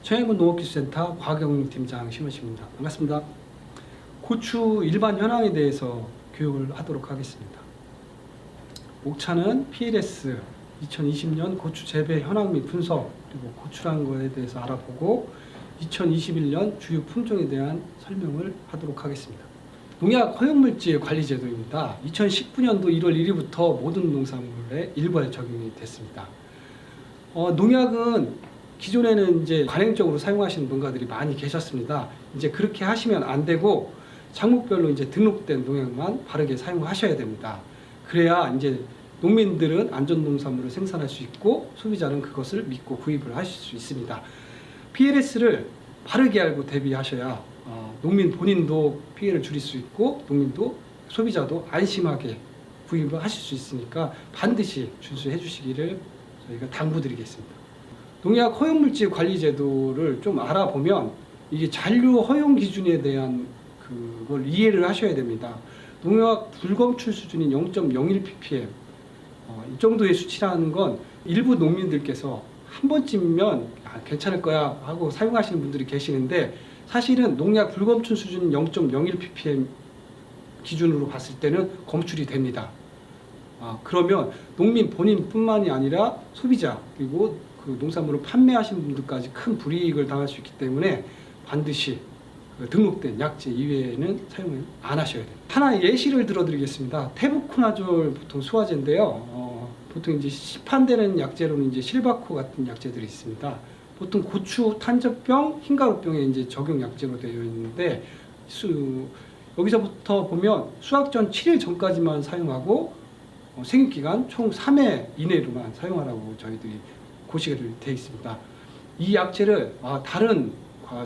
청양군 농업기술센터 과학경영팀장 심원식입니다. 반갑습니다. 고추 일반 현황에 대해서 교육을 하도록 하겠습니다. 목차는 PLS 2020년 고추 재배 현황 및 분석, 그리고 고추라는 것에 대해서 알아보고 2021년 주요 품종에 대한 설명을 하도록 하겠습니다. 농약 허용물질 관리 제도입니다. 2019년도 1월 1일부터 모든 농산물에 일괄 적용이 됐습니다. 농약은 기존에는 이제 관행적으로 사용하시는 농가들이 많이 계셨습니다. 이제 그렇게 하시면 안 되고 작물별로 이제 등록된 농약만 바르게 사용하셔야 됩니다. 그래야 이제 농민들은 안전 농산물을 생산할 수 있고 소비자는 그것을 믿고 구입을 하실 수 있습니다. PLS를 바르게 알고 대비하셔야 농민 본인도 피해를 줄일 수 있고 농민도 소비자도 안심하게 구입을 하실 수 있으니까 반드시 준수해 주시기를 저희가 당부드리겠습니다. 농약 허용물질 관리 제도를 좀 알아보면 이게 잔류 허용 기준에 대한 그걸 이해를 하셔야 됩니다. 농약 불검출 수준인 0.01ppm 이 정도의 수치라는 건 일부 농민들께서 한 번쯤이면 괜찮을 거야 하고 사용하시는 분들이 계시는데, 사실은 농약 불검출 수준인 0.01ppm 기준으로 봤을 때는 검출이 됩니다. 그러면 농민 본인뿐만이 아니라 소비자 그리고 그 농산물을 판매하시는 분들까지 큰 불이익을 당할 수 있기 때문에 반드시 등록된 약재 이외에는 사용을 안 하셔야 돼요. 하나의 예시를 들어드리겠습니다. 테부코나졸 보통 수화제인데요. 보통 이제 시판되는 약재로는 이제 실바코 같은 약재들이 있습니다. 보통 고추 탄저병, 흰가루병에 이제 적용 약재로 되어 있는데 여기서부터 보면 수확 전 7일 전까지만 사용하고 생육기간 총 3회 이내로만 사용하라고 저희들이 고시가 되어 있습니다. 이 약재를 다른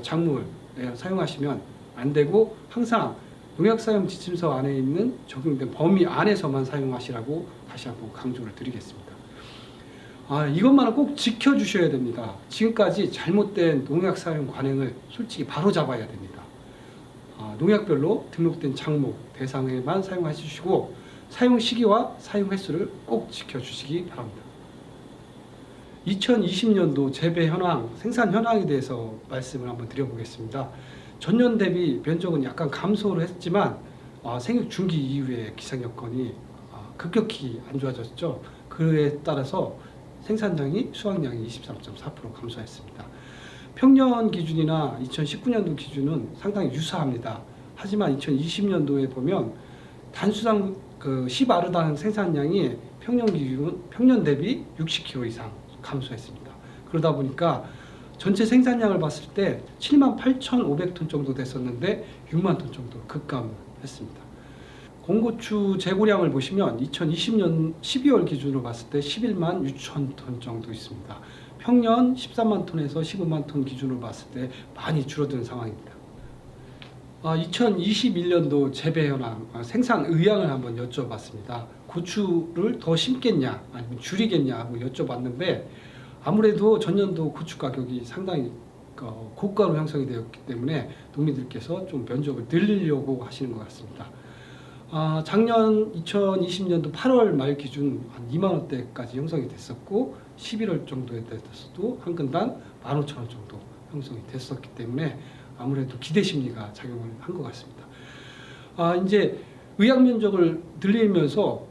작물에 사용하시면 안 되고 항상 농약사용 지침서 안에 있는 적용된 범위 안에서만 사용하시라고 다시 한번 강조를 드리겠습니다. 이것만은 꼭 지켜주셔야 됩니다. 지금까지 잘못된 농약 사용 관행을 솔직히 바로잡아야 됩니다. 농약별로 등록된 작물 대상에만 사용해 주시고 사용 시기와 사용 횟수를 꼭 지켜주시기 바랍니다. 2020년도 재배 현황, 생산 현황에 대해서 말씀을 한번 드려보겠습니다. 전년 대비 면적은 약간 감소를 했지만 생육 중기 이후에 기상 여건이 급격히 안 좋아졌죠. 그에 따라서 생산량이 수확량이 23.4% 감소했습니다. 평년 기준이나 2019년도 기준은 상당히 유사합니다. 하지만 2020년도에 보면 단수당 시바르당 생산량이 평년 대비 60kg 이상 감소했습니다. 그러다 보니까 전체 생산량을 봤을 때 78,500톤 정도 됐었는데 6만 톤 정도 급감했습니다. 공고추 재고량을 보시면 2020년 12월 기준으로 봤을 때 11만 6천 톤 정도 있습니다. 평년 13만 톤에서 15만 톤 기준으로 봤을 때 많이 줄어든 상황입니다. 2021년도 재배 현황, 생산 의향을 한번 여쭤봤습니다. 고추를 더 심겠냐 아니면 줄이겠냐 하고 여쭤봤는데, 아무래도 전년도 고추 가격이 상당히 고가로 형성이 되었기 때문에 농민들께서 좀 면적을 늘리려고 하시는 것 같습니다. 작년 2020년도 8월 말 기준 한 2만 원대까지 형성이 됐었고 11월 정도에 돼서도 한 근당 15,000원 정도 형성이 됐었기 때문에 아무래도 기대 심리가 작용을 한 것 같습니다. 이제 의약 면적을 늘리면서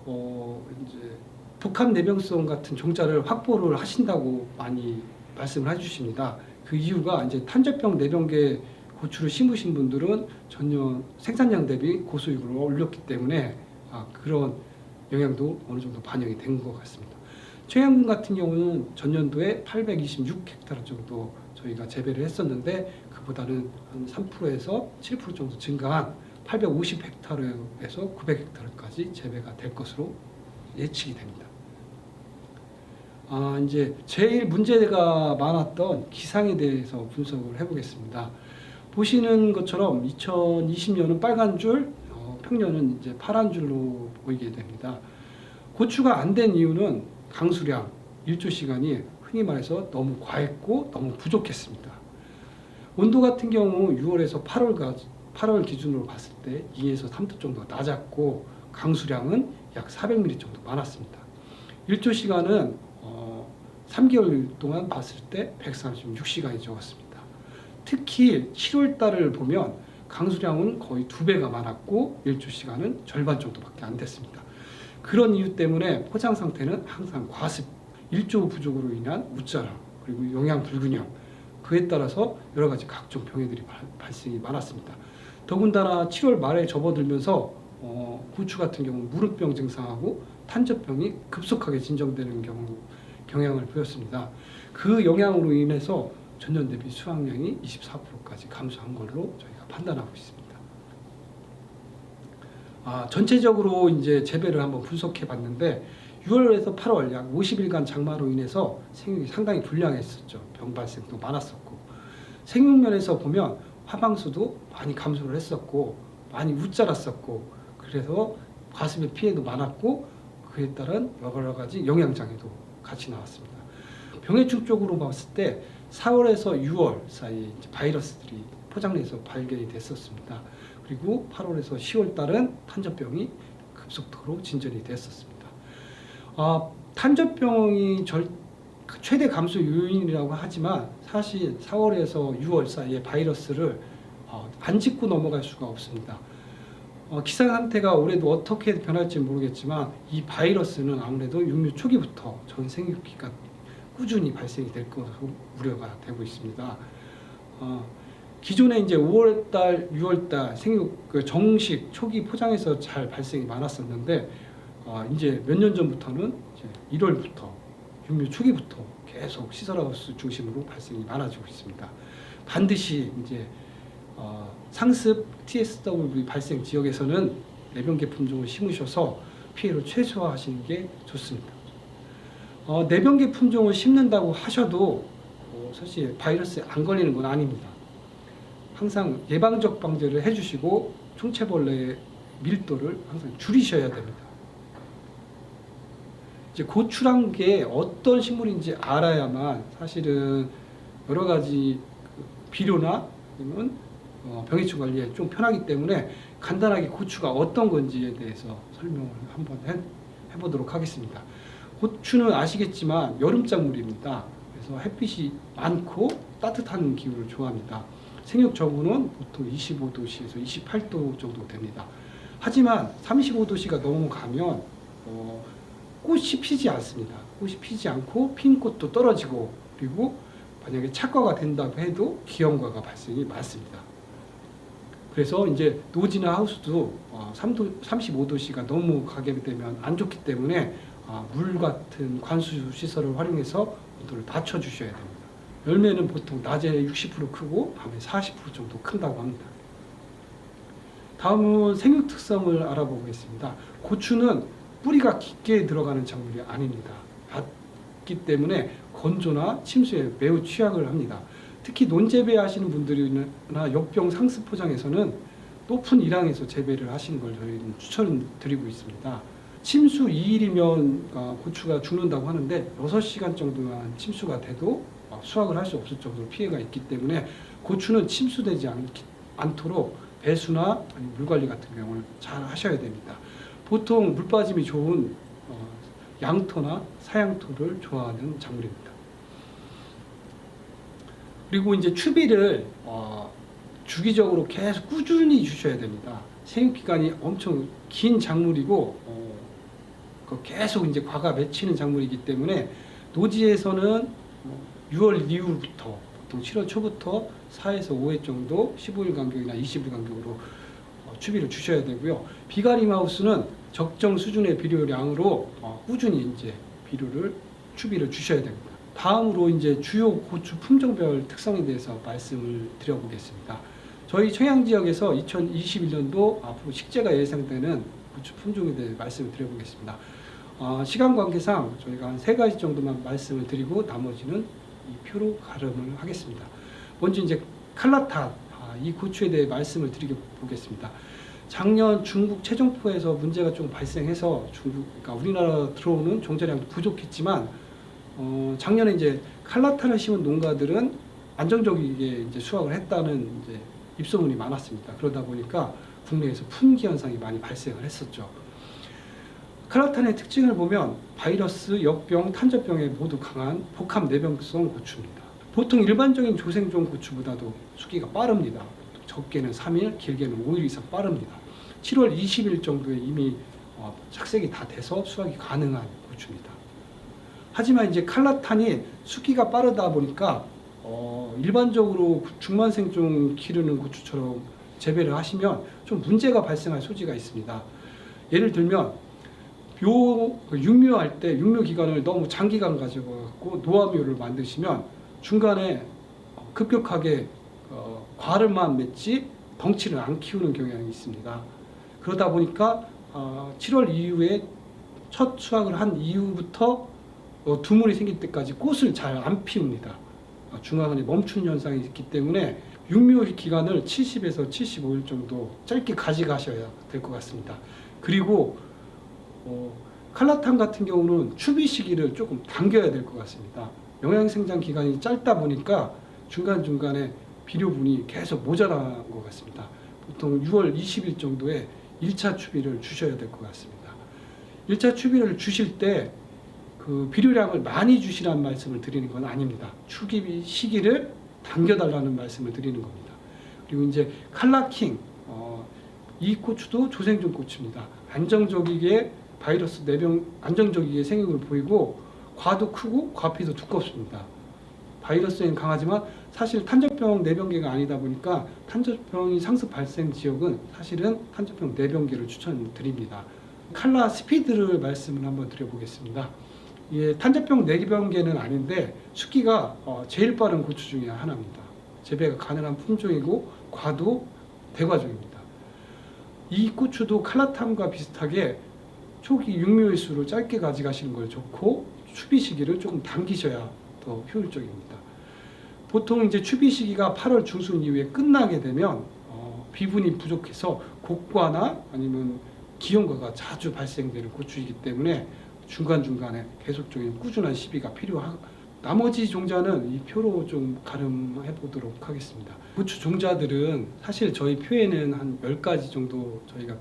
이제 복합 내병성 같은 종자를 확보를 하신다고 많이 말씀을 해주십니다. 그 이유가 이제 탄저병 내병계 고추를 심으신 분들은 전년 생산량 대비 고수익을 올렸기 때문에 그런 영향도 어느 정도 반영이 된 것 같습니다. 청양군 같은 경우는 전년도에 826헥타르 정도 저희가 재배를 했었는데 그보다는 한 3%에서 7% 정도 증가한 850헥타르에서 900헥타르까지 재배가 될 것으로 예측이 됩니다. 이제 제일 문제가 많았던 기상에 대해서 분석을 해보겠습니다. 보시는 것처럼 2020년은 빨간 줄, 평년은 이제 파란 줄로 보이게 됩니다. 고추가 안 된 이유는 강수량, 일조 시간이 흔히 말해서 너무 과했고 너무 부족했습니다. 온도 같은 경우 6월에서 8월 기준으로 봤을 때 2에서 3도 정도 낮았고 강수량은 약 400mm 정도 많았습니다. 일조 시간은 3개월 동안 봤을 때 136시간이 적었습니다. 특히 7월 달을 보면 강수량은 거의 2배가 많았고 일조 시간은 절반 정도밖에 안 됐습니다. 그런 이유 때문에 포장 상태는 항상 과습, 일조 부족으로 인한 우짜라, 그리고 영양 불균형, 그에 따라서 여러 가지 각종 병해들이 발생이 많았습니다. 더군다나 7월 말에 접어들면서 고추 같은 경우 무릎병 증상하고 탄저병이 급속하게 진정되는 경향을 보였습니다. 그 영향으로 인해서 전년 대비 수확량이 24%까지 감소한 걸로 저희가 판단하고 있습니다. 전체적으로 이제 재배를 한번 분석해 봤는데 6월에서 8월 약 50일간 장마로 인해서 생육이 상당히 불량했었죠. 병 발생도 많았었고, 생육면에서 보면 화방수도 많이 감소를 했었고 많이 웃자랐었고, 그래서 과습의 피해도 많았고 그에 따른 여러 가지 영양장애도 같이 나왔습니다. 병해충 쪽으로 봤을 때 4월에서 6월 사이 바이러스들이 포장내에서 발견이 됐었습니다. 그리고 8월에서 10월 달은 탄저병이 급속도로 진전이 됐었습니다. 탄저병이 최대 감소 요인이라고 하지만 사실 4월에서 6월 사이에 바이러스를 안 짚고 넘어갈 수가 없습니다. 기상 상태가 올해도 어떻게 변할지 모르겠지만 이 바이러스는 아무래도 육류 초기부터 전 생육기가 꾸준히 발생이 될 것으로 우려가 되고 있습니다. 기존에 이제 5월달, 6월달 생육 정식 초기 포장에서 잘 발생이 많았었는데 이제 몇 년 전부터는 이제 1월부터 육류 초기부터 계속 시설하우스 중심으로 발생이 많아지고 있습니다. 반드시 이제 상습 TSW 발생 지역에서는 내병계 품종을 심으셔서 피해를 최소화하시는 게 좋습니다. 내병계 품종을 심는다고 하셔도 사실 바이러스에 안 걸리는 건 아닙니다. 항상 예방적 방제를 해주시고 총체벌레의 밀도를 항상 줄이셔야 됩니다. 이제 고추란 게 어떤 식물인지 알아야만 사실은 여러 가지 비료나 아니면 병해충 관리에 좀 편하기 때문에 간단하게 고추가 어떤 건지에 대해서 설명을 한번 해보도록 하겠습니다. 고추는 아시겠지만 여름작물입니다. 그래서 햇빛이 많고 따뜻한 기후를 좋아합니다. 생육 저구는 보통 25도씨에서 28도 정도 됩니다. 하지만 35도씨가 넘어가면 꽃이 피지 않습니다. 꽃이 피지 않고 핀 꽃도 떨어지고, 그리고 만약에 착과가 된다고 해도 기형과가 발생이 많습니다. 그래서 이제 노지나 하우스도 35도씨가 너무 가게 되면 안 좋기 때문에 물 같은 관수 시설을 활용해서 온도를 낮춰주셔야 됩니다. 열매는 보통 낮에 60% 크고 밤에 40% 정도 큰다고 합니다. 다음은 생육 특성을 알아보겠습니다. 고추는 뿌리가 깊게 들어가는 작물이 아닙니다. 얕기 때문에 건조나 침수에 매우 취약을 합니다. 특히 논재배 하시는 분들이나 역병 상습 포장에서는 높은 일항에서 재배를 하시는 걸 저희는 추천드리고 있습니다. 침수 2일이면 고추가 죽는다고 하는데 6시간 정도만 침수가 돼도 수확을 할 수 없을 정도로 피해가 있기 때문에 고추는 침수되지 않도록 배수나 아니면 물 관리 같은 경우를 잘 하셔야 됩니다. 보통 물 빠짐이 좋은 양토나 사양토를 좋아하는 작물입니다. 그리고 이제 추비를 주기적으로 계속 꾸준히 주셔야 됩니다. 생육 기간이 엄청 긴 작물이고 계속 이제 과가 맺히는 작물이기 때문에 노지에서는 6월 이후부터 보통 7월 초부터 4에서 5회 정도 15일 간격이나 20일 간격으로 추비를 주셔야 되고요. 비가림 하우스는 적정 수준의 비료량으로 꾸준히 이제 추비를 주셔야 됩니다. 다음으로 이제 주요 고추 품종별 특성에 대해서 말씀을 드려보겠습니다. 저희 청양 지역에서 2021년도 앞으로 식재가 예상되는 고추 품종에 대해 말씀을 드려보겠습니다. 시간 관계상 저희가 한 3가지 정도만 말씀을 드리고 나머지는 이 표로 가름을 하겠습니다. 먼저 이제 칼라탄, 이 고추에 대해 말씀을 드리겠습니다. 작년 중국 최종포에서 문제가 좀 발생해서 그러니까 우리나라 들어오는 종자량도 부족했지만 작년에 이제 칼라탄을 심은 농가들은 안정적이게 이제 수확을 했다는 이제 입소문이 많았습니다. 그러다 보니까 국내에서 품귀 현상이 많이 발생을 했었죠. 칼라탄의 특징을 보면 바이러스, 역병, 탄저병에 모두 강한 복합 내병성 고추입니다. 보통 일반적인 조생종 고추보다도 수기가 빠릅니다. 적게는 3일, 길게는 5일 이상 빠릅니다. 7월 20일 정도에 이미 착색이 다 돼서 수확이 가능한 고추입니다. 하지만 이제 칼라탄이 수기가 빠르다 보니까 일반적으로 중만생종 기르는 고추처럼 재배를 하시면 좀 문제가 발생할 소지가 있습니다. 예를 들면 육묘할 때 육묘 기간을 너무 장기간 가지고 노화묘를 만드시면 중간에 급격하게 과를만 맺지 덩치를 안 키우는 경향이 있습니다. 그러다 보니까 7월 이후에 첫 수확을 한 이후부터 두물이 생길 때까지 꽃을 잘 안 피웁니다. 중간에 멈춘 현상이 있기 때문에 육묘 기간을 70에서 75일 정도 짧게 가져가셔야 될 것 같습니다. 그리고 칼라탄 같은 경우는 추비 시기를 조금 당겨야 될 것 같습니다. 영양생장 기간이 짧다 보니까 중간중간에 비료분이 계속 모자란 것 같습니다. 보통 6월 20일 정도에 1차 추비를 주셔야 될 것 같습니다. 1차 추비를 주실 때 그 비료량을 많이 주시라는 말씀을 드리는 건 아닙니다. 추비 시기를 당겨달라는 말씀을 드리는 겁니다. 그리고 이제 칼라킹, 이 고추도 조생종 고추입니다. 안정적이게 바이러스 내병 안정적이게 생육을 보이고 과도 크고 과피도 두껍습니다. 바이러스에는 강하지만 사실 탄저병 내병계가 아니다 보니까 탄저병이 상습 발생 지역은 사실은 탄저병 내병계를 추천드립니다. 칼라 스피드를 말씀을 한번 드려보겠습니다. 예, 탄저병 내병계는 아닌데 수기가 제일 빠른 고추 중에 하나입니다. 재배가 가능한 품종이고 과도 대과종입니다. 이 고추도 칼라탄과 비슷하게 초기 육묘일수를 짧게 가져가시는 걸 좋고 추비 시기를 조금 당기셔야 더 효율적입니다. 보통 이제 추비 시기가 8월 중순 이후에 끝나게 되면 비분이 부족해서 곡과나 아니면 기형과가 자주 발생되는 고추이기 때문에 중간중간에 계속적인 꾸준한 시비가 필요하고 나머지 종자는 이 표로 좀 가름해 보도록 하겠습니다. 고추 종자들은 사실 저희 표에는 한 10가지 정도 저희가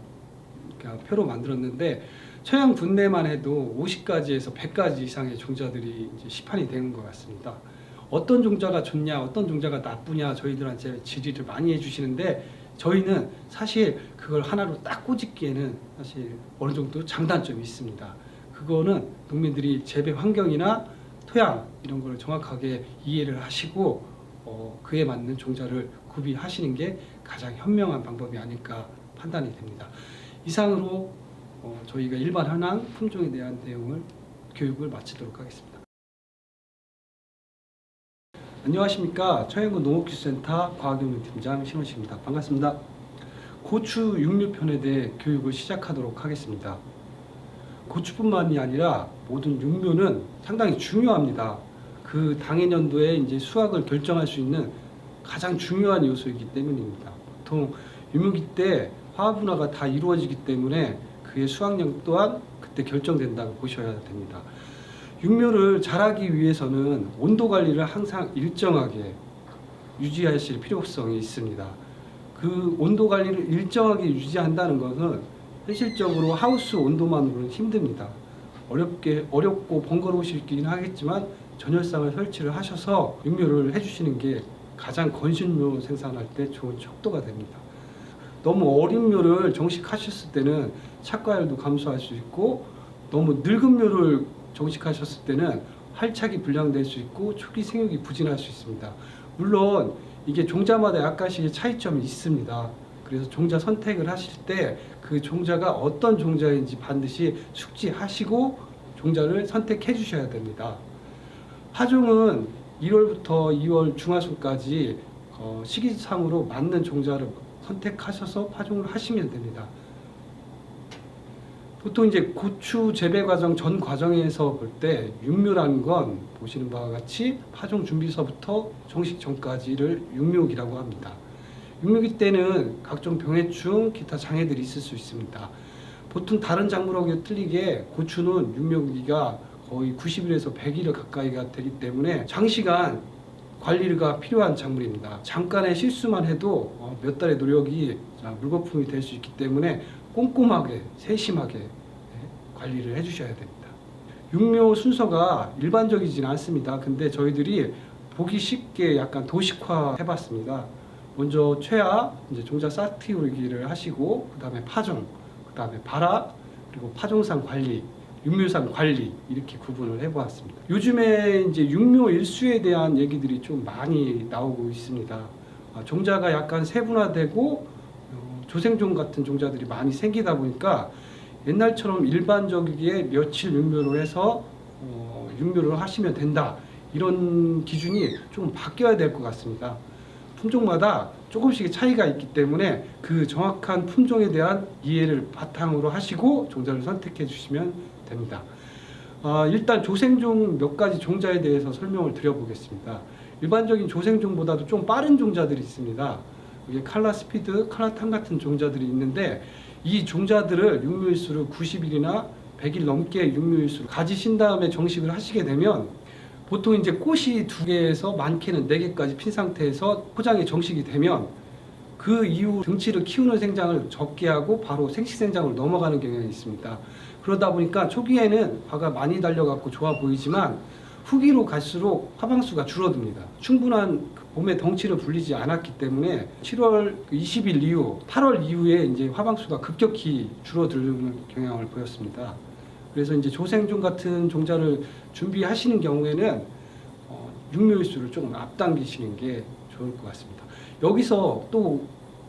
표로 만들었는데 처형 분내만 해도 50가지에서 100가지 이상의 종자들이 이제 시판이 되는 것 같습니다. 어떤 종자가 좋냐, 어떤 종자가 나쁘냐 저희들한테 질의를 많이 해주시는데 저희는 사실 그걸 하나로 딱 꼬집기에는 사실 어느 정도 장단점이 있습니다. 그거는 농민들이 재배 환경이나 토양 이런 걸 정확하게 이해를 하시고 그에 맞는 종자를 구비하시는 게 가장 현명한 방법이 아닐까 판단이 됩니다. 이상으로 저희가 일반 현황 품종에 대한 내용을 교육을 마치도록 하겠습니다. 안녕하십니까. 청양군 농업기술센터 과학연구팀장 신원식입니다. 반갑습니다. 고추 육묘편에 대해 교육을 시작하도록 하겠습니다. 고추뿐만이 아니라 모든 육묘는 상당히 중요합니다. 그 당해년도에 이제 수확을 결정할 수 있는 가장 중요한 요소이기 때문입니다. 보통 육묘기 때 화분화가 다 이루어지기 때문에 그의 수확량 또한 그때 결정된다고 보셔야 됩니다. 육묘를 잘하기 위해서는 온도 관리를 항상 일정하게 유지하실 필요성이 있습니다. 그 온도 관리를 일정하게 유지한다는 것은 현실적으로 하우스 온도만으로는 힘듭니다. 어렵고 번거로우시긴 하겠지만 전열상을 설치를 하셔서 육묘를 해주시는 게 가장 건실묘 생산할 때 좋은 척도가 됩니다. 너무 어린 묘를 정식하셨을 때는 착과율도 감소할 수 있고 너무 늙은 묘를 정식하셨을 때는 활착이 불량될 수 있고 초기 생육이 부진할 수 있습니다. 물론 이게 종자마다 약간씩의 차이점이 있습니다. 그래서 종자 선택을 하실 때 그 종자가 어떤 종자인지 반드시 숙지하시고 종자를 선택해 주셔야 됩니다. 파종은 1월부터 2월 중하순까지 시기상으로 맞는 종자를 선택하셔서 파종을 하시면 됩니다. 보통 이제 고추 재배 과정 전 과정에서 볼 때 육묘라는 건 보시는 바와 같이 파종 준비서부터 정식 전까지를 육묘기라고 합니다. 육묘기 때는 각종 병해충, 기타 장애들이 있을 수 있습니다. 보통 다른 작물하고 틀리게 고추는 육묘기가 거의 90일에서 100일 가까이가 되기 때문에 장시간 관리가 필요한 작물입니다. 잠깐의 실수만 해도 몇 달의 노력이 물거품이 될 수 있기 때문에 꼼꼼하게 세심하게 관리를 해주셔야 됩니다. 육묘 순서가 일반적이지는 않습니다. 근데 저희들이 보기 쉽게 약간 도식화 해봤습니다. 먼저 최하, 이제 종자 싹 틔우기를 하시고, 그 다음에 파종, 그 다음에 발화, 그리고 파종상 관리, 육묘상 관리, 이렇게 구분을 해보았습니다. 요즘에 이제 육묘 일수에 대한 얘기들이 좀 많이 나오고 있습니다. 종자가 약간 세분화되고 조생종 같은 종자들이 많이 생기다 보니까 옛날처럼 일반적이게 며칠 육묘를 해서 육묘를 하시면 된다, 이런 기준이 좀 바뀌어야 될 것 같습니다. 품종마다 조금씩 차이가 있기 때문에 그 정확한 품종에 대한 이해를 바탕으로 하시고 종자를 선택해 주시면 됩니다. 일단 조생종 몇 가지 종자에 대해서 설명을 드려보겠습니다. 일반적인 조생종보다도 좀 빠른 종자들이 있습니다. 이게 칼라스피드, 칼라탄 같은 종자들이 있는데, 이 종자들을 육묘일수를 90일이나 100일 넘게 육묘일수를 가지신 다음에 정식을 하시게 되면 보통 이제 꽃이 2개에서 많게는 4개까지 핀 상태에서 포장이 정식이 되면 그 이후 등치를 키우는 생장을 적게 하고 바로 생식생장으로 넘어가는 경향이 있습니다. 그러다 보니까 초기에는 화가 많이 달려갖고 좋아 보이지만 후기로 갈수록 화방수가 줄어듭니다. 충분한 봄에 덩치를 불리지 않았기 때문에 7월 20일 이후, 8월 이후에 이제 화방수가 급격히 줄어드는 경향을 보였습니다. 그래서 이제 조생종 같은 종자를 준비하시는 경우에는 육묘일수를 조금 앞당기시는 게 좋을 것 같습니다. 여기서 또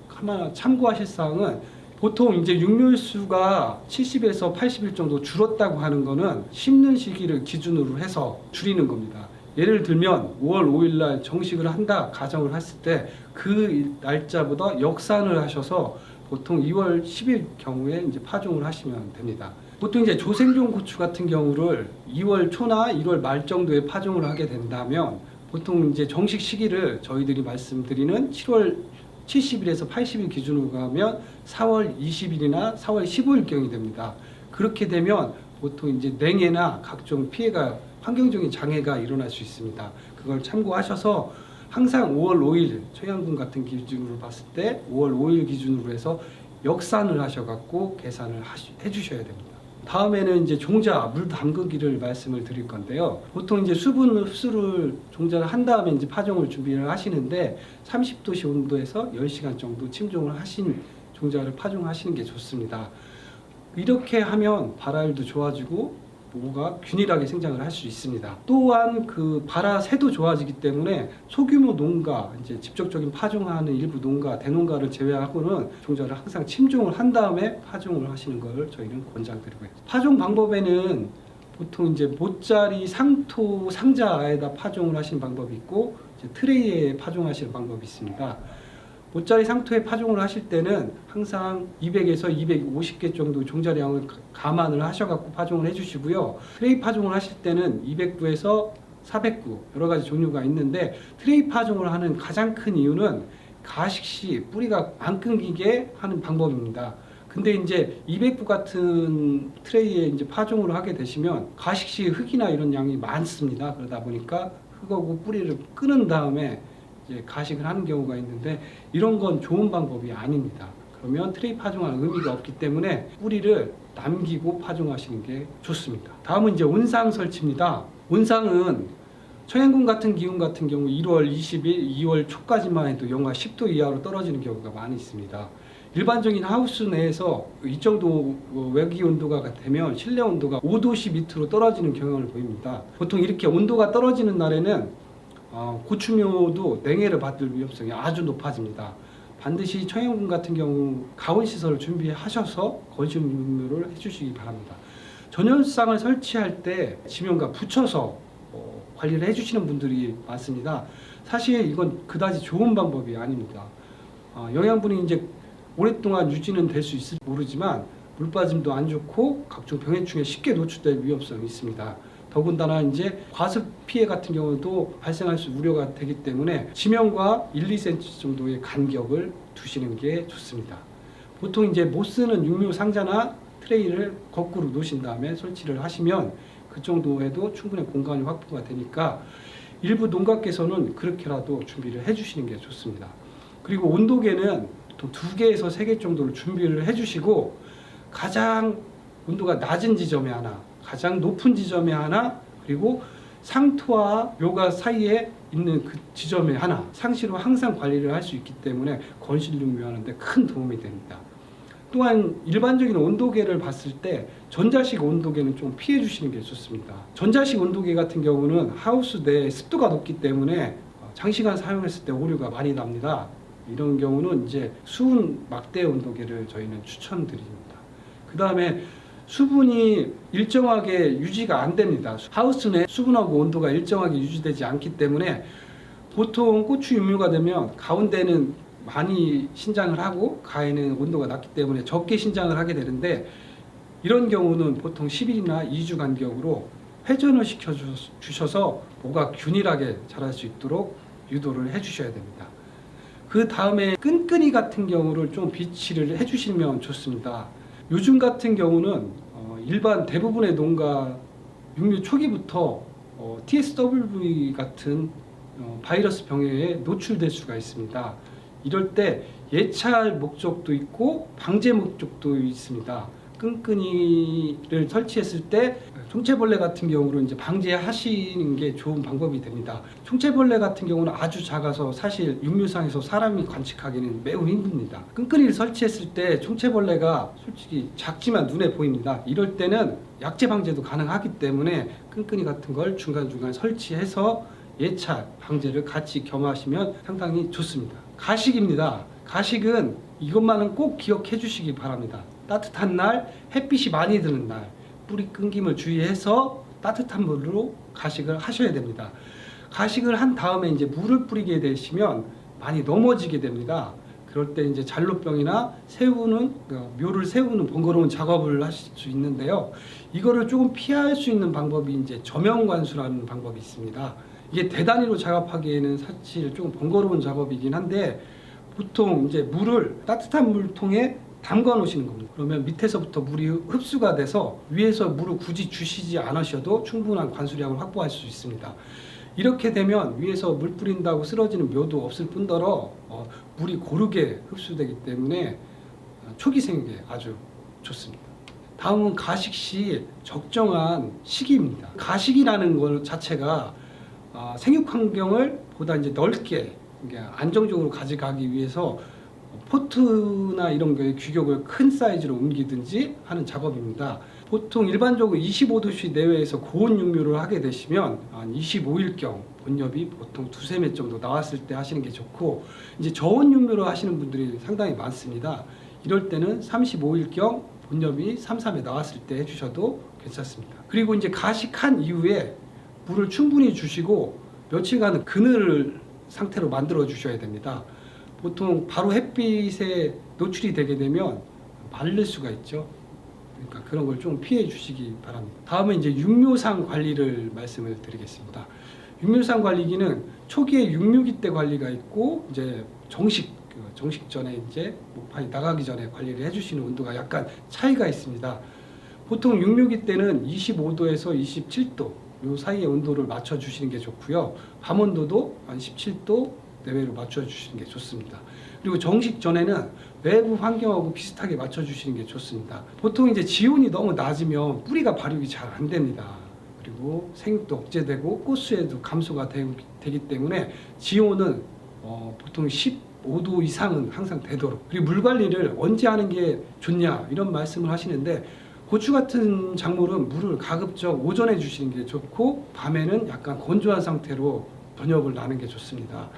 하나 참고하실 사항은, 보통 이제 육묘일수가 70에서 80일 정도 줄었다고 하는 거는 심는 시기를 기준으로 해서 줄이는 겁니다. 예를 들면 5월 5일 날 정식을 한다 가정을 했을 때 그 날짜보다 역산을 하셔서 보통 2월 10일 경우에 이제 파종을 하시면 됩니다. 보통 이제 조생종 고추 같은 경우를 2월 초나 1월 말 정도에 파종을 하게 된다면 보통 이제 정식 시기를 저희들이 말씀드리는 7월 70일에서 80일 기준으로 가면 4월 20일이나 4월 15일경이 됩니다. 그렇게 되면 보통 이제 냉해나 각종 피해가, 환경적인 장애가 일어날 수 있습니다. 그걸 참고하셔서 항상 5월 5일 청양군 같은 기준으로 봤을 때 5월 5일 기준으로 해서 역산을 하셔갖고 계산을 해주셔야 됩니다. 다음에는 이제 종자 물 담그기를 말씀을 드릴 건데요. 보통 이제 수분 흡수를 종자를 한 다음에 이제 파종을 준비를 하시는데 30도씨 온도에서 10시간 정도 침종을 하신 종자를 파종하시는 게 좋습니다. 이렇게 하면 발화율도 좋아지고 모가 균일하게 생장을 할 수 있습니다. 또한 그 발화 새도 좋아지기 때문에 소규모 농가, 이제 직접적인 파종하는 일부 농가, 대농가를 제외하고는 종자를 항상 침종을 한 다음에 파종을 하시는 걸 저희는 권장드리고 있습니다. 파종 방법에는 보통 이제 모짜리 상토 상자에다 파종을 하시는 방법이 있고, 이제 트레이에 파종하시는 방법이 있습니다. 모짜리 상토에 파종을 하실 때는 항상 200에서 250개 정도 종자량을 감안을 하셔갖고 파종을 해주시고요. 트레이 파종을 하실 때는 209에서 409 여러 가지 종류가 있는데, 트레이 파종을 하는 가장 큰 이유는 가식 시 뿌리가 안 끊기게 하는 방법입니다. 근데 이제 209 같은 트레이에 이제 파종을 하게 되시면 가식 시 흙이나 이런 양이 많습니다. 그러다 보니까 흙하고 뿌리를 끊은 다음에 가식을 하는 경우가 있는데, 이런 건 좋은 방법이 아닙니다. 그러면 트레이 파종하는 의미가 없기 때문에 뿌리를 남기고 파종하시는 게 좋습니다. 다음은 이제 온상 설치입니다. 온상은 청양군 같은 기운 같은 경우 1월 20일, 2월 초까지만 해도 영하 10도 이하로 떨어지는 경우가 많이 있습니다. 일반적인 하우스 내에서 이 정도 외기 온도가 되면 실내 온도가 5도씨 밑으로 떨어지는 경향을 보입니다. 보통 이렇게 온도가 떨어지는 날에는 고추묘도 냉해를 받을 위험성이 아주 높아집니다. 반드시 청양군 같은 경우 가온시설을 준비하셔서 건식육묘를 해주시기 바랍니다. 전열상을 설치할 때 지면과 붙여서 관리를 해주시는 분들이 많습니다. 사실 이건 그다지 좋은 방법이 아닙니다. 영양분이 이제 오랫동안 유지는 될 수 있을지 모르지만 물빠짐도 안 좋고 각종 병해충에 쉽게 노출될 위험성이 있습니다. 더군다나 이제 과습 피해 같은 경우도 발생할 수 우려가 되기 때문에 지면과 1, 2cm 정도의 간격을 두시는 게 좋습니다. 보통 이제 못 쓰는 육류 상자나 트레이를 거꾸로 놓으신 다음에 설치를 하시면 그 정도에도 충분히 공간이 확보가 되니까 일부 농가께서는 그렇게라도 준비를 해주시는 게 좋습니다. 그리고 온도계는 또 2개에서 3개 정도를 준비를 해주시고 가장 온도가 낮은 지점에 하나, 가장 높은 지점에 하나, 그리고 상토와 묘가 사이에 있는 그 지점에 하나, 상시로 항상 관리를 할 수 있기 때문에 건실육묘하는 데 큰 도움이 됩니다. 또한 일반적인 온도계를 봤을 때 전자식 온도계는 좀 피해 주시는 게 좋습니다. 전자식 온도계 같은 경우는 하우스 내 습도가 높기 때문에 장시간 사용했을 때 오류가 많이 납니다. 이런 경우는 이제 수은 막대 온도계를 저희는 추천드립니다. 그 다음에 수분이 일정하게 유지가 안 됩니다. 하우스 내 수분하고 온도가 일정하게 유지되지 않기 때문에 보통 고추 육류가 되면 가운데는 많이 신장을 하고 가에는 온도가 낮기 때문에 적게 신장을 하게 되는데 이런 경우는 보통 10일이나 2주 간격으로 회전을 시켜 주셔서 모가 균일하게 자랄 수 있도록 유도를 해 주셔야 됩니다. 그 다음에 끈끈이 같은 경우를 좀 비치를 해 주시면 좋습니다. 요즘 같은 경우는 일반 대부분의 농가 육류 초기부터 TSWV 같은 바이러스 병에 노출될 수가 있습니다. 이럴 때 예찰 목적도 있고 방제 목적도 있습니다. 끈끈이를 설치했을 때 총체벌레 같은 경우는 이제 방제하시는 게 좋은 방법이 됩니다. 총체벌레 같은 경우는 아주 작아서 사실 육류상에서 사람이 관측하기는 매우 힘듭니다. 끈끈이를 설치했을 때 총체벌레가 솔직히 작지만 눈에 보입니다. 이럴 때는 약제 방제도 가능하기 때문에 끈끈이 같은 걸 중간중간 설치해서 예찰, 방제를 같이 겸하시면 상당히 좋습니다. 가식입니다. 가식은 이것만은 꼭 기억해 주시기 바랍니다. 따뜻한 날, 햇빛이 많이 드는 날, 뿌리 끊김을 주의해서 따뜻한 물로 가식을 하셔야 됩니다. 가식을 한 다음에 이제 물을 뿌리게 되시면 많이 넘어지게 됩니다. 그럴 때 이제 잔로병이나 묘를 세우는 번거로운 작업을 하실 수 있는데요. 이거를 조금 피할 수 있는 방법이 이제 저명관수라는 방법이 있습니다. 이게 대단위로 작업하기에는 사실 조금 번거로운 작업이긴 한데 보통 이제 물을 따뜻한 물통에 담가 놓으시는 겁니다. 그러면 밑에서부터 물이 흡수가 돼서 위에서 물을 굳이 주시지 않으셔도 충분한 관수량을 확보할 수 있습니다. 이렇게 되면 위에서 물 뿌린다고 쓰러지는 묘도 없을 뿐더러 물이 고르게 흡수되기 때문에 초기 생육에 아주 좋습니다. 다음은 가식 시 적정한 시기입니다. 가식이라는 것 자체가 생육 환경을 보다 이제 넓게 안정적으로 가져가기 위해서 포트나 이런 거에 규격을 큰 사이즈로 옮기든지 하는 작업입니다. 보통 일반적으로 25도씨 내외에서 고온 육류를 하게 되시면 한 25일경 본엽이 보통 2~3매 정도 나왔을 때 하시는 게 좋고 이제 저온 육류를 하시는 분들이 상당히 많습니다. 이럴 때는 35일경 본엽이 3~4매 나왔을 때 해주셔도 괜찮습니다. 그리고 이제 가식한 이후에 물을 충분히 주시고 며칠간 그늘 상태로 만들어 주셔야 됩니다. 보통 바로 햇빛에 노출이 되게 되면 마를 수가 있죠. 그러니까 그런 걸 좀 피해 주시기 바랍니다. 다음은 이제 육묘상 관리를 말씀을 드리겠습니다. 육묘상 관리기는 초기에 육묘기 때 관리가 있고 이제 정식 전에 이제 목판이 나가기 전에 관리를 해주시는 온도가 약간 차이가 있습니다. 보통 육묘기 때는 25도에서 27도 요 사이의 온도를 맞춰 주시는 게 좋고요. 밤 온도도 한 17도 내외로 맞춰 주시는 게 좋습니다. 그리고 정식 전에는 외부 환경하고 비슷하게 맞춰 주시는 게 좋습니다. 보통 이제 지온이 너무 낮으면 뿌리가 발육이 잘 안 됩니다. 그리고 생육도 억제되고 꽃수에도 감소가 되기 때문에 지온은 보통 15도 이상은 항상 되도록, 그리고 물 관리를 언제 하는 게 좋냐 이런 말씀을 하시는데 고추 같은 작물은 물을 가급적 오전에 주시는 게 좋고 밤에는 약간 건조한 상태로 번엽을 나는 게 좋습니다.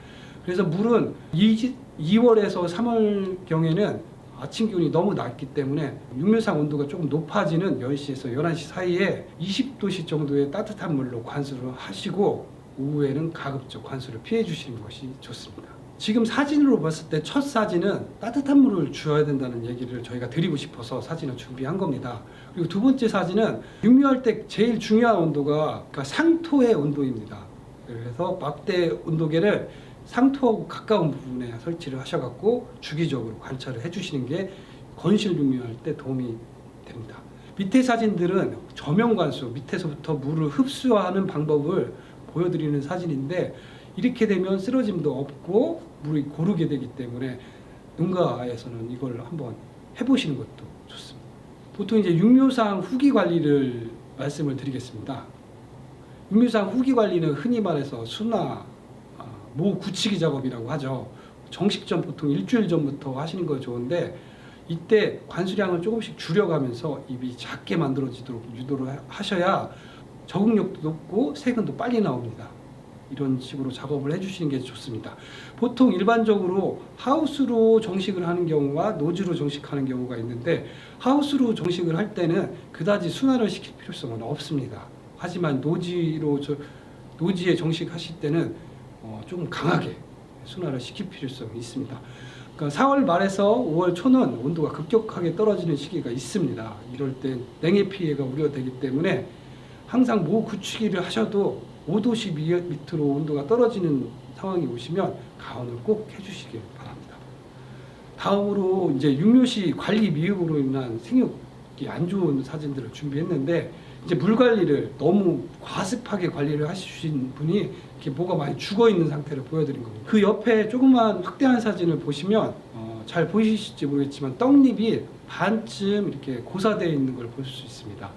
그래서 물은 2월에서 3월경에는 아침 기온이 너무 낮기 때문에 육묘상 온도가 조금 높아지는 10시에서 11시 사이에 20도씨 정도의 따뜻한 물로 관수를 하시고 오후에는 가급적 관수를 피해 주시는 것이 좋습니다. 지금 사진으로 봤을 때 첫 사진은 따뜻한 물을 주어야 된다는 얘기를 저희가 드리고 싶어서 사진을 준비한 겁니다. 그리고 두 번째 사진은 육류할 때 제일 중요한 온도가 그러니까 상토의 온도입니다. 그래서 막대 온도계를 상토하고 가까운 부분에 설치를 하셔갖고 주기적으로 관찰을 해주시는 게 건실 육류할 때 도움이 됩니다. 밑에 사진들은 저면관수, 밑에서부터 물을 흡수하는 방법을 보여드리는 사진인데 이렇게 되면 쓰러짐도 없고 물이 고르게 되기 때문에 농가에서는 이걸 한번 해보시는 것도 좋습니다. 보통 이제 육묘상 후기 관리를 말씀을 드리겠습니다. 육묘상 후기 관리는 흔히 말해서 수나 모 굳히기 작업이라고 하죠. 정식 전 보통 일주일 전부터 하시는 거 좋은데 이때 관수량을 조금씩 줄여가면서 잎이 작게 만들어지도록 유도를 하셔야 적응력도 높고 세근도 빨리 나옵니다. 이런 식으로 작업을 해주시는 게 좋습니다. 보통 일반적으로 하우스로 정식을 하는 경우와 노지로 정식하는 경우가 있는데 하우스로 정식을 할 때는 그다지 순환을 시킬 필요성은 없습니다. 하지만 노지에 정식하실 때는 조금 강하게 순환을 시킬 필요성이 있습니다. 그러니까 4월 말에서 5월 초는 온도가 급격하게 떨어지는 시기가 있습니다. 이럴 때 냉해 피해가 우려되기 때문에 항상 모 굳히기를 하셔도 5도씨 밑으로 온도가 떨어지는 상황이 오시면 가온을 꼭 해주시길 바랍니다. 다음으로 이제 육묘시 관리 미흡으로 인한 생육이 안 좋은 사진들을 준비했는데 이제 물 관리를 너무 과습하게 관리를 하신 분이 이렇게 뭐가 많이 죽어 있는 상태를 보여드린 겁니다. 그 옆에 조그만 확대한 사진을 보시면 잘 보이실지 모르겠지만 떡잎이 반쯤 이렇게 고사되어 있는 걸 볼 수 있습니다.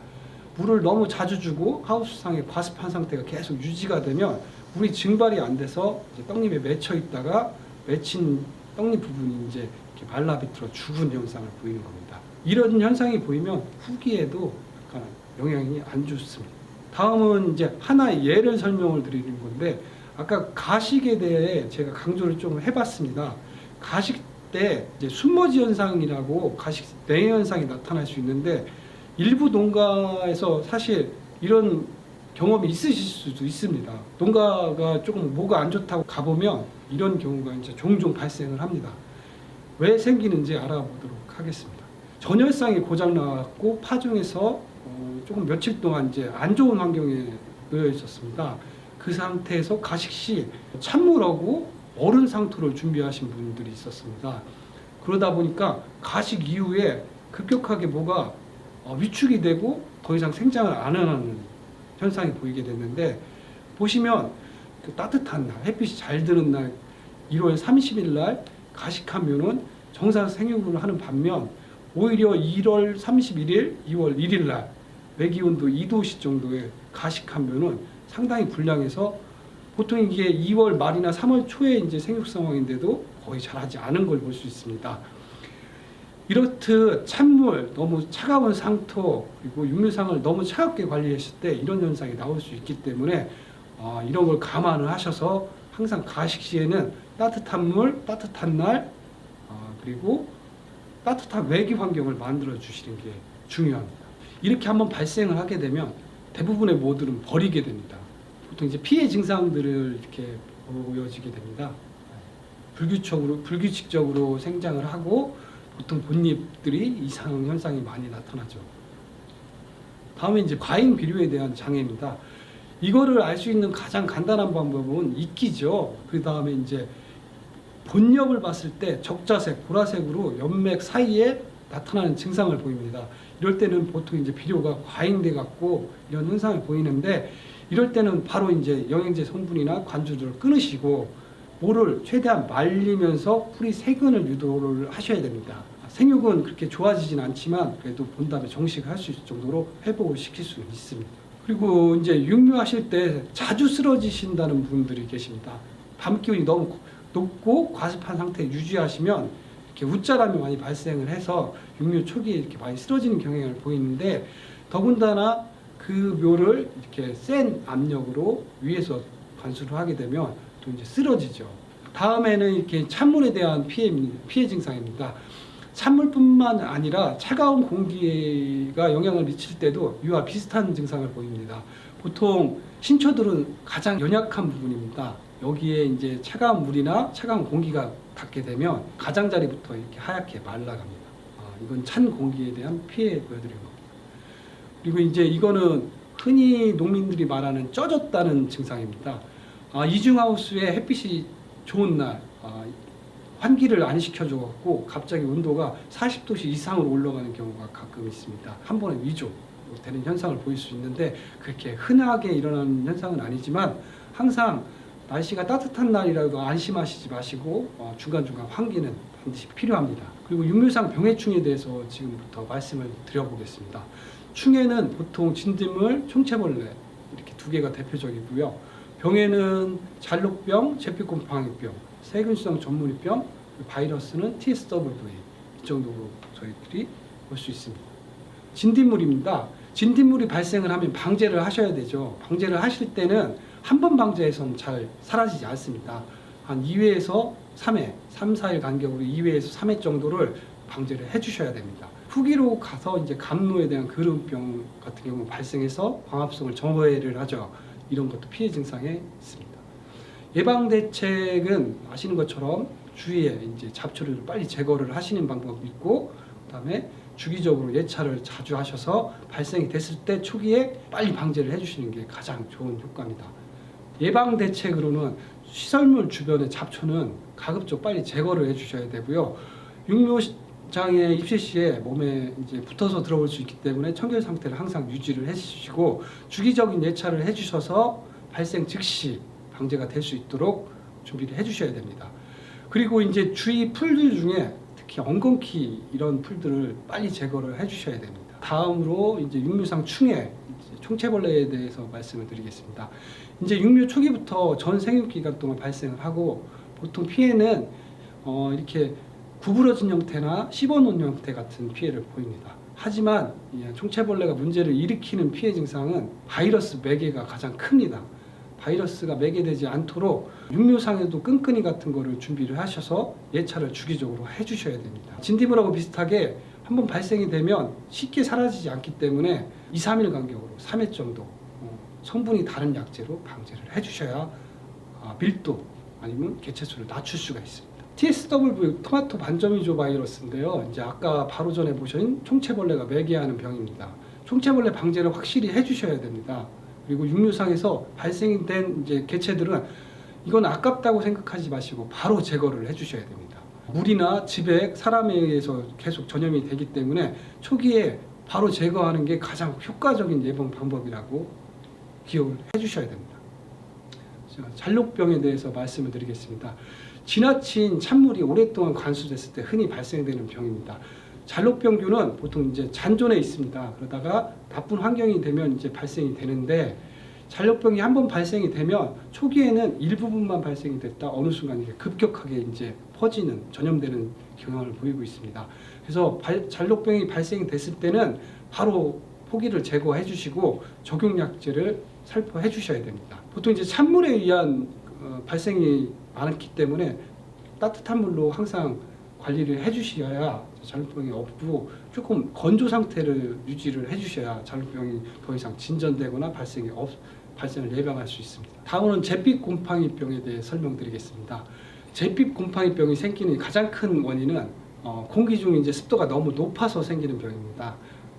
물을 너무 자주 주고 하우스상에 과습한 상태가 계속 유지가 되면 물이 증발이 안 돼서 이제 떡잎에 맺혀 있다가 맺힌 떡잎 부분이 이제 이렇게 말라비틀어 죽은 현상을 보이는 겁니다. 이런 현상이 보이면 후기에도 약간 영향이 안 좋습니다. 다음은 이제 하나의 예를 설명을 드리는 건데 아까 가식에 대해 제가 강조를 좀 해봤습니다. 가식 때 이제 숨머지 현상이라고 가식 냉해 현상이 나타날 수 있는데 일부 농가에서 사실 이런 경험이 있으실 수도 있습니다. 농가가 조금 뭐가 안 좋다고 가보면 이런 경우가 이제 종종 발생을 합니다. 왜 생기는지 알아보도록 하겠습니다. 전열상이 고장나고 파종해서 조금 며칠 동안 이제 안 좋은 환경에 놓여 있었습니다. 그 상태에서 가식 시 찬물하고 얼은 상토를 준비하신 분들이 있었습니다. 그러다 보니까 가식 이후에 급격하게 뭐가 위축이 되고 더 이상 생장을 안 하는 현상이 보이게 됐는데 보시면 그 따뜻한 날, 햇빛이 잘 드는 날 1월 30일 날 가식하면은 정상 생육을 하는 반면 오히려 1월 31일, 2월 1일 날 외기온도 2도씨 정도의 가식하면은 상당히 불량해서 보통 이게 2월 말이나 3월 초에 이제 생육 상황인데도 거의 자라지 않은 걸 볼 수 있습니다. 이렇듯 찬물, 너무 차가운 상토, 그리고 육류상을 너무 차갑게 관리했을 때 이런 현상이 나올 수 있기 때문에 이런 걸 감안을 하셔서 항상 가식 시에는 따뜻한 물, 따뜻한 날, 그리고 따뜻한 외기 환경을 만들어 주시는 게 중요합니다. 이렇게 한번 발생을 하게 되면 대부분의 모들은 버리게 됩니다. 보통 이제 피해 증상들을 이렇게 보여지게 됩니다. 불규칙적으로 생장을 하고 보통 본잎들이 이상 현상이 많이 나타나죠. 다음에 이제 과잉 비료에 대한 장애입니다. 이거를 알 수 있는 가장 간단한 방법은 익기죠. 그 다음에 이제 본엽을 봤을 때 적자색, 보라색으로 연맥 사이에 나타나는 증상을 보입니다. 이럴 때는 보통 이제 비료가 과잉돼 갖고 이런 현상을 보이는데 이럴 때는 바로 이제 영양제 성분이나 관주들을 끊으시고 모를 최대한 말리면서 풀이 세근을 유도를 하셔야 됩니다. 생육은 그렇게 좋아지진 않지만 그래도 본 다음에 정식할 수 있을 정도로 회복을 시킬 수 있습니다. 그리고 이제 육류하실 때 자주 쓰러지신다는 분들이 계십니다. 밤 기온이 너무 높고 과습한 상태 유지하시면 이렇게 웃자람이 많이 발생을 해서 육류 초기에 이렇게 많이 쓰러지는 경향을 보이는데 더군다나 그 묘를 이렇게 센 압력으로 위에서 관수를 하게 되면 또 이제 쓰러지죠. 다음에는 이렇게 찬물에 대한 피해 증상입니다. 찬물뿐만 아니라 차가운 공기가 영향을 미칠 때도 이와 비슷한 증상을 보입니다. 보통 신초들은 가장 연약한 부분입니다. 여기에 이제 차가운 물이나 차가운 공기가 닿게 되면 가장자리부터 이렇게 하얗게 말라갑니다. 이건 찬 공기에 대한 피해 보여드린 겁니다. 그리고 이제 이거는 흔히 농민들이 말하는 쪄졌다는 증상입니다. 이중하우스에 햇빛이 좋은 날 환기를 안 시켜줘갖고 갑자기 온도가 40도씨 이상으로 올라가는 경우가 가끔 있습니다. 한 번에 위조되는 현상을 보일 수 있는데 그렇게 흔하게 일어나는 현상은 아니지만 항상 날씨가 따뜻한 날이라도 안심하시지 마시고 중간중간 환기는 반드시 필요합니다. 그리고 육묘상 병해충에 대해서 지금부터 말씀을 드려보겠습니다. 충해는 보통 진딧물, 총체벌레 이렇게 두 개가 대표적이고요. 병에는 잘록병, 제피곰팡이병, 세균성 전문이병, 바이러스는 TSWV 이 정도로 저희들이 볼 수 있습니다. 진딧물입니다. 진딧물이 발생을 하면 방제를 하셔야 되죠. 방제를 하실 때는 한 번 방제해서는 잘 사라지지 않습니다. 한 2회에서 3회, 3, 4일 간격으로 2회에서 3회 정도를 방제를 해주셔야 됩니다. 후기로 가서 이제 감로에 대한 그름병 같은 경우 발생해서 광합성을 정화를 하죠. 이런 것도 피해 증상에 있습니다. 예방 대책은 아시는 것처럼 주위에 이제 잡초를 빨리 제거를 하시는 방법이 있고, 그다음에 주기적으로 예찰을 자주 하셔서 발생이 됐을 때 초기에 빨리 방제를 해주시는 게 가장 좋은 효과입니다. 예방 대책으로는 시설물 주변의 잡초는 가급적 빨리 제거를 해주셔야 되고요. 육묘장에 입실 시에 몸에 이제 붙어서 들어올 수 있기 때문에 청결 상태를 항상 유지를 해주시고 주기적인 예찰을 해주셔서 발생 즉시 방제가 될 수 있도록 준비를 해주셔야 됩니다. 그리고 이제 주위 풀들 중에 특히 엉겅퀴 이런 풀들을 빨리 제거를 해주셔야 됩니다. 다음으로 이제 육묘상 충해, 총체벌레에 대해서 말씀을 드리겠습니다. 이제 육묘 초기부터 전 생육 기간 동안 발생을 하고 보통 피해는 이렇게 구부러진 형태나 씹어놓은 형태 같은 피해를 보입니다. 하지만 총체벌레가 문제를 일으키는 피해 증상은 바이러스 매개가 가장 큽니다. 바이러스가 매개되지 않도록 육묘상에도 끈끈이 같은 거를 준비를 하셔서 예찰을 주기적으로 해주셔야 됩니다. 진딧물하고 비슷하게 한번 발생이 되면 쉽게 사라지지 않기 때문에 2, 3일 간격으로 3회 정도 성분이 다른 약재로 방제를 해주셔야 밀도 아니면 개체수를 낮출 수가 있습니다. TSWV 토마토 반점이조 바이러스인데요. 이제 아까 바로 전에 보신 총체벌레가 매개하는 병입니다. 총체벌레 방제를 확실히 해주셔야 됩니다. 그리고 육묘상에서 발생이 된 이제 개체들은 이건 아깝다고 생각하지 마시고 바로 제거를 해주셔야 됩니다. 물이나 지백, 사람에 의해서 계속 전염이 되기 때문에 초기에 바로 제거하는 게 가장 효과적인 예방 방법이라고 기억을 해주셔야 됩니다. 잘록병에 대해서 말씀을 드리겠습니다. 지나친 찬물이 오랫동안 관수됐을 때 흔히 발생되는 병입니다. 잘록병균은 보통 이제 잔존에 있습니다. 그러다가 나쁜 환경이 되면 이제 발생이 되는데 잘록병이 한번 발생이 되면 초기에는 일부분만 발생이 됐다 어느 순간 이게 급격하게 이제 퍼지는 전염되는 경향을 보이고 있습니다. 그래서 잘록병이 발생이 됐을 때는 바로 포기를 제거해 주시고 적용약제를 살포해 주셔야 됩니다. 보통 이제 찬물에 의한 발생이 많기 때문에 따뜻한 물로 항상 관리를 해주셔야 잘록병이 없고 조금 건조 상태를 유지를 해주셔야 잘록병이 더 이상 진전되거나 발생을 예방할 수 있습니다. 다음은 잿빛 곰팡이병에 대해 설명드리겠습니다. 잿빛 곰팡이병이 생기는 가장 큰 원인은 공기 중 이제 습도가 너무 높아서 생기는 병입니다.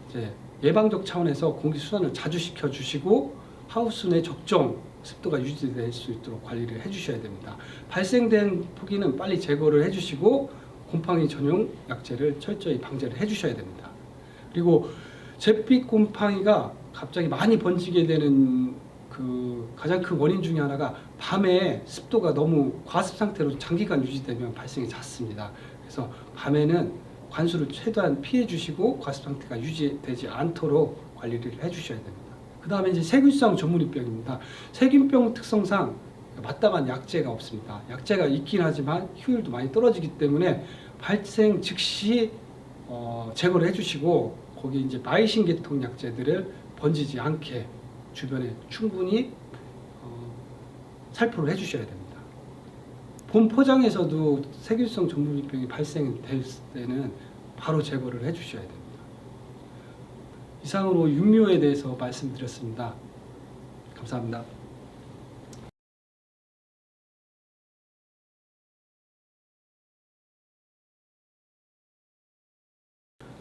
이제 예방적 차원에서 공기 순환을 자주 시켜주시고 하우스 내 적정 습도가 유지될 수 있도록 관리를 해주셔야 됩니다. 발생된 포기는 빨리 제거를 해주시고 곰팡이 전용 약제를 철저히 방제를 해주셔야 됩니다. 그리고 잿빛 곰팡이가 갑자기 많이 번지게 되는 그 가장 큰 원인 중에 하나가 밤에 습도가 너무 과습 상태로 장기간 유지되면 발생이 잦습니다. 그래서 밤에는 관수를 최대한 피해 주시고 과습 상태가 유지되지 않도록 관리를 해주셔야 됩니다. 그 다음에 이제 세균성 전문이병입니다. 세균병 특성상 마땅한 약제가 없습니다. 약제가 있긴 하지만 효율도 많이 떨어지기 때문에 발생 즉시 제거를 해주시고 거기 이제 마이신 계통 약제들을 번지지 않게 주변에 충분히 살포를 해주셔야 됩니다. 본 포장에서도 세균성 전문병이 발생될 때는 바로 제거를 해주셔야 됩니다. 이상으로 육묘에 대해서 말씀드렸습니다. 감사합니다.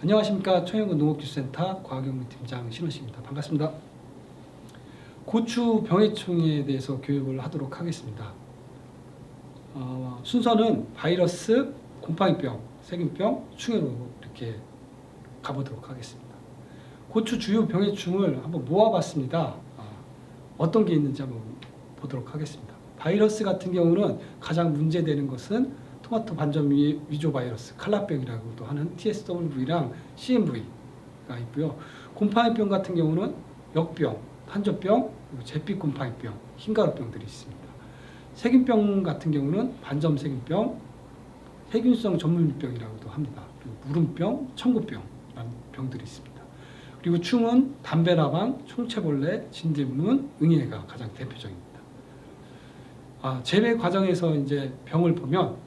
안녕하십니까. 청양군 농업기술센터 과학연구팀장 신원식입니다. 반갑습니다. 고추 병해충에 대해서 교육을 하도록 하겠습니다. 순서는 바이러스, 곰팡이병, 세균병, 충해로 이렇게 가보도록 하겠습니다. 고추 주요 병해충을 한번 모아봤습니다. 어떤 게 있는지 한번 보도록 하겠습니다. 바이러스 같은 경우는 가장 문제되는 것은 토마토 반점 위조 바이러스, 칼라병이라고도 하는 TSWV랑 CMV가 있고요. 곰팡이병 같은 경우는 역병, 탄저병, 그리고 잿빛 곰팡이병, 흰가루병들이 있습니다. 세균병 같은 경우는 반점 세균병, 세균성 전문병이라고도 합니다. 그리고 무름병, 청구병이라는 병들이 있습니다. 그리고 충은 담배나방, 총체벌레, 진딧문, 응애가 가장 대표적입니다. 재배 과정에서 이제 병을 보면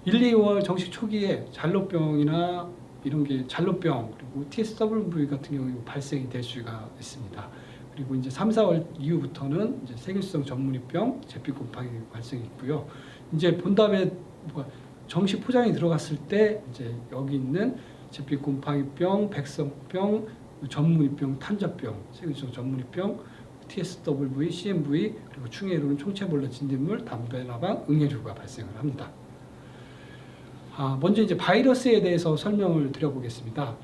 1, 2월 정식 초기에 잔로병이나 이런 게 잔로병 그리고 TSWV 같은 경우 발생이 될 수가 있습니다. 그리고 이제 3, 4월 이후부터는 이제 세균성 전문이병, 잿빛 곰팡이 발생이 있고요. 이제 본답에 정식 포장이 들어갔을 때 이제 여기 있는 잿빛 곰팡이병, 백성병, 전문이병, 탄저병, 세균성 전문이병, TSWV, CMV 그리고 충해로는 총체벌레, 진딧물, 담배나방, 응애류가 발생을 합니다. 먼저 이제 바이러스에 대해서 설명을 드려보겠습니다.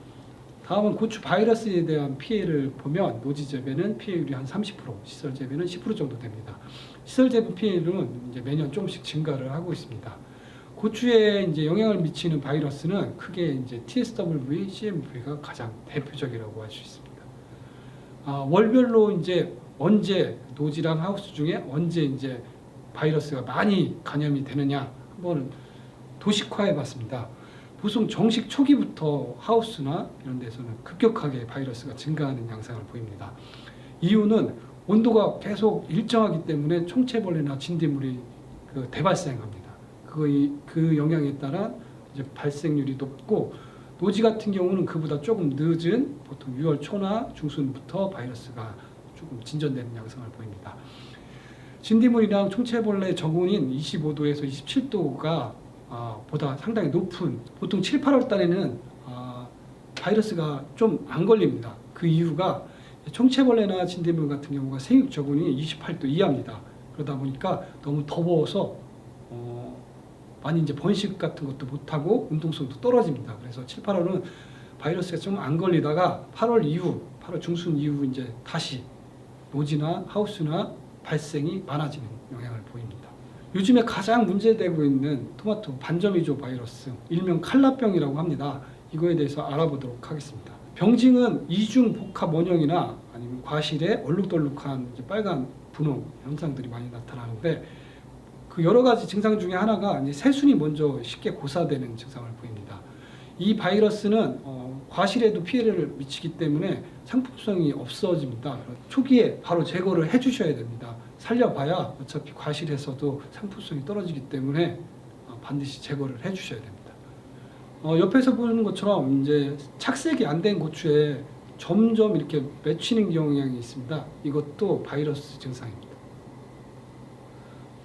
다음은 고추 바이러스에 대한 피해를 보면 노지 재배는 피해율이 한 30%, 시설 재배는 10% 정도 됩니다. 시설 재배 피해율은 이제 매년 조금씩 증가를 하고 있습니다. 고추에 이제 영향을 미치는 바이러스는 크게 이제 TSWV, CMV가 가장 대표적이라고 할 수 있습니다. 월별로 이제 언제 노지랑 하우스 중에 언제 이제 바이러스가 많이 감염이 되느냐 한번 도식화해 봤습니다. 보통 정식 초기부터 하우스나 이런 데서는 급격하게 바이러스가 증가하는 양상을 보입니다. 이유는 온도가 계속 일정하기 때문에 총체벌레나 진딧물이 대발생합니다. 그 영향에 따라 이제 발생률이 높고 노지 같은 경우는 그보다 조금 늦은 보통 6월 초나 중순부터 바이러스가 조금 진전되는 양상을 보입니다. 진딧물이랑 총체벌레 적응인 25도에서 27도가 보다 상당히 높은 보통 7, 8월 달에는 바이러스가 좀 안 걸립니다. 그 이유가 총체벌레나 진딧물 같은 경우가 생육 적응이 28도 이하입니다. 그러다 보니까 너무 더워서 많이 이제 번식 같은 것도 못하고 운동성도 떨어집니다. 그래서 7, 8월은 바이러스가 좀 안 걸리다가 8월 이후, 8월 중순 이후 이제 다시 노지나 하우스나 발생이 많아지는 영향을 보입니다. 요즘에 가장 문제되고 있는 토마토 반점 위조 바이러스, 일명 칼라병이라고 합니다. 이거에 대해서 알아보도록 하겠습니다. 병징은 이중 복합 원형이나 아니면 과실에 얼룩덜룩한 이제 빨간 분홍 현상들이 많이 나타나는데 그 여러 가지 증상 중에 하나가 이제 새순이 먼저 쉽게 고사되는 증상을 보입니다. 이 바이러스는 과실에도 피해를 미치기 때문에 상품성이 없어집니다. 초기에 바로 제거를 해주셔야 됩니다. 살려봐야 어차피 과실에서도 상품성이 떨어지기 때문에 반드시 제거를 해주셔야 됩니다. 옆에서 보는 것처럼 이제 착색이 안 된 고추에 점점 이렇게 맺히는 경향이 있습니다. 이것도 바이러스 증상입니다.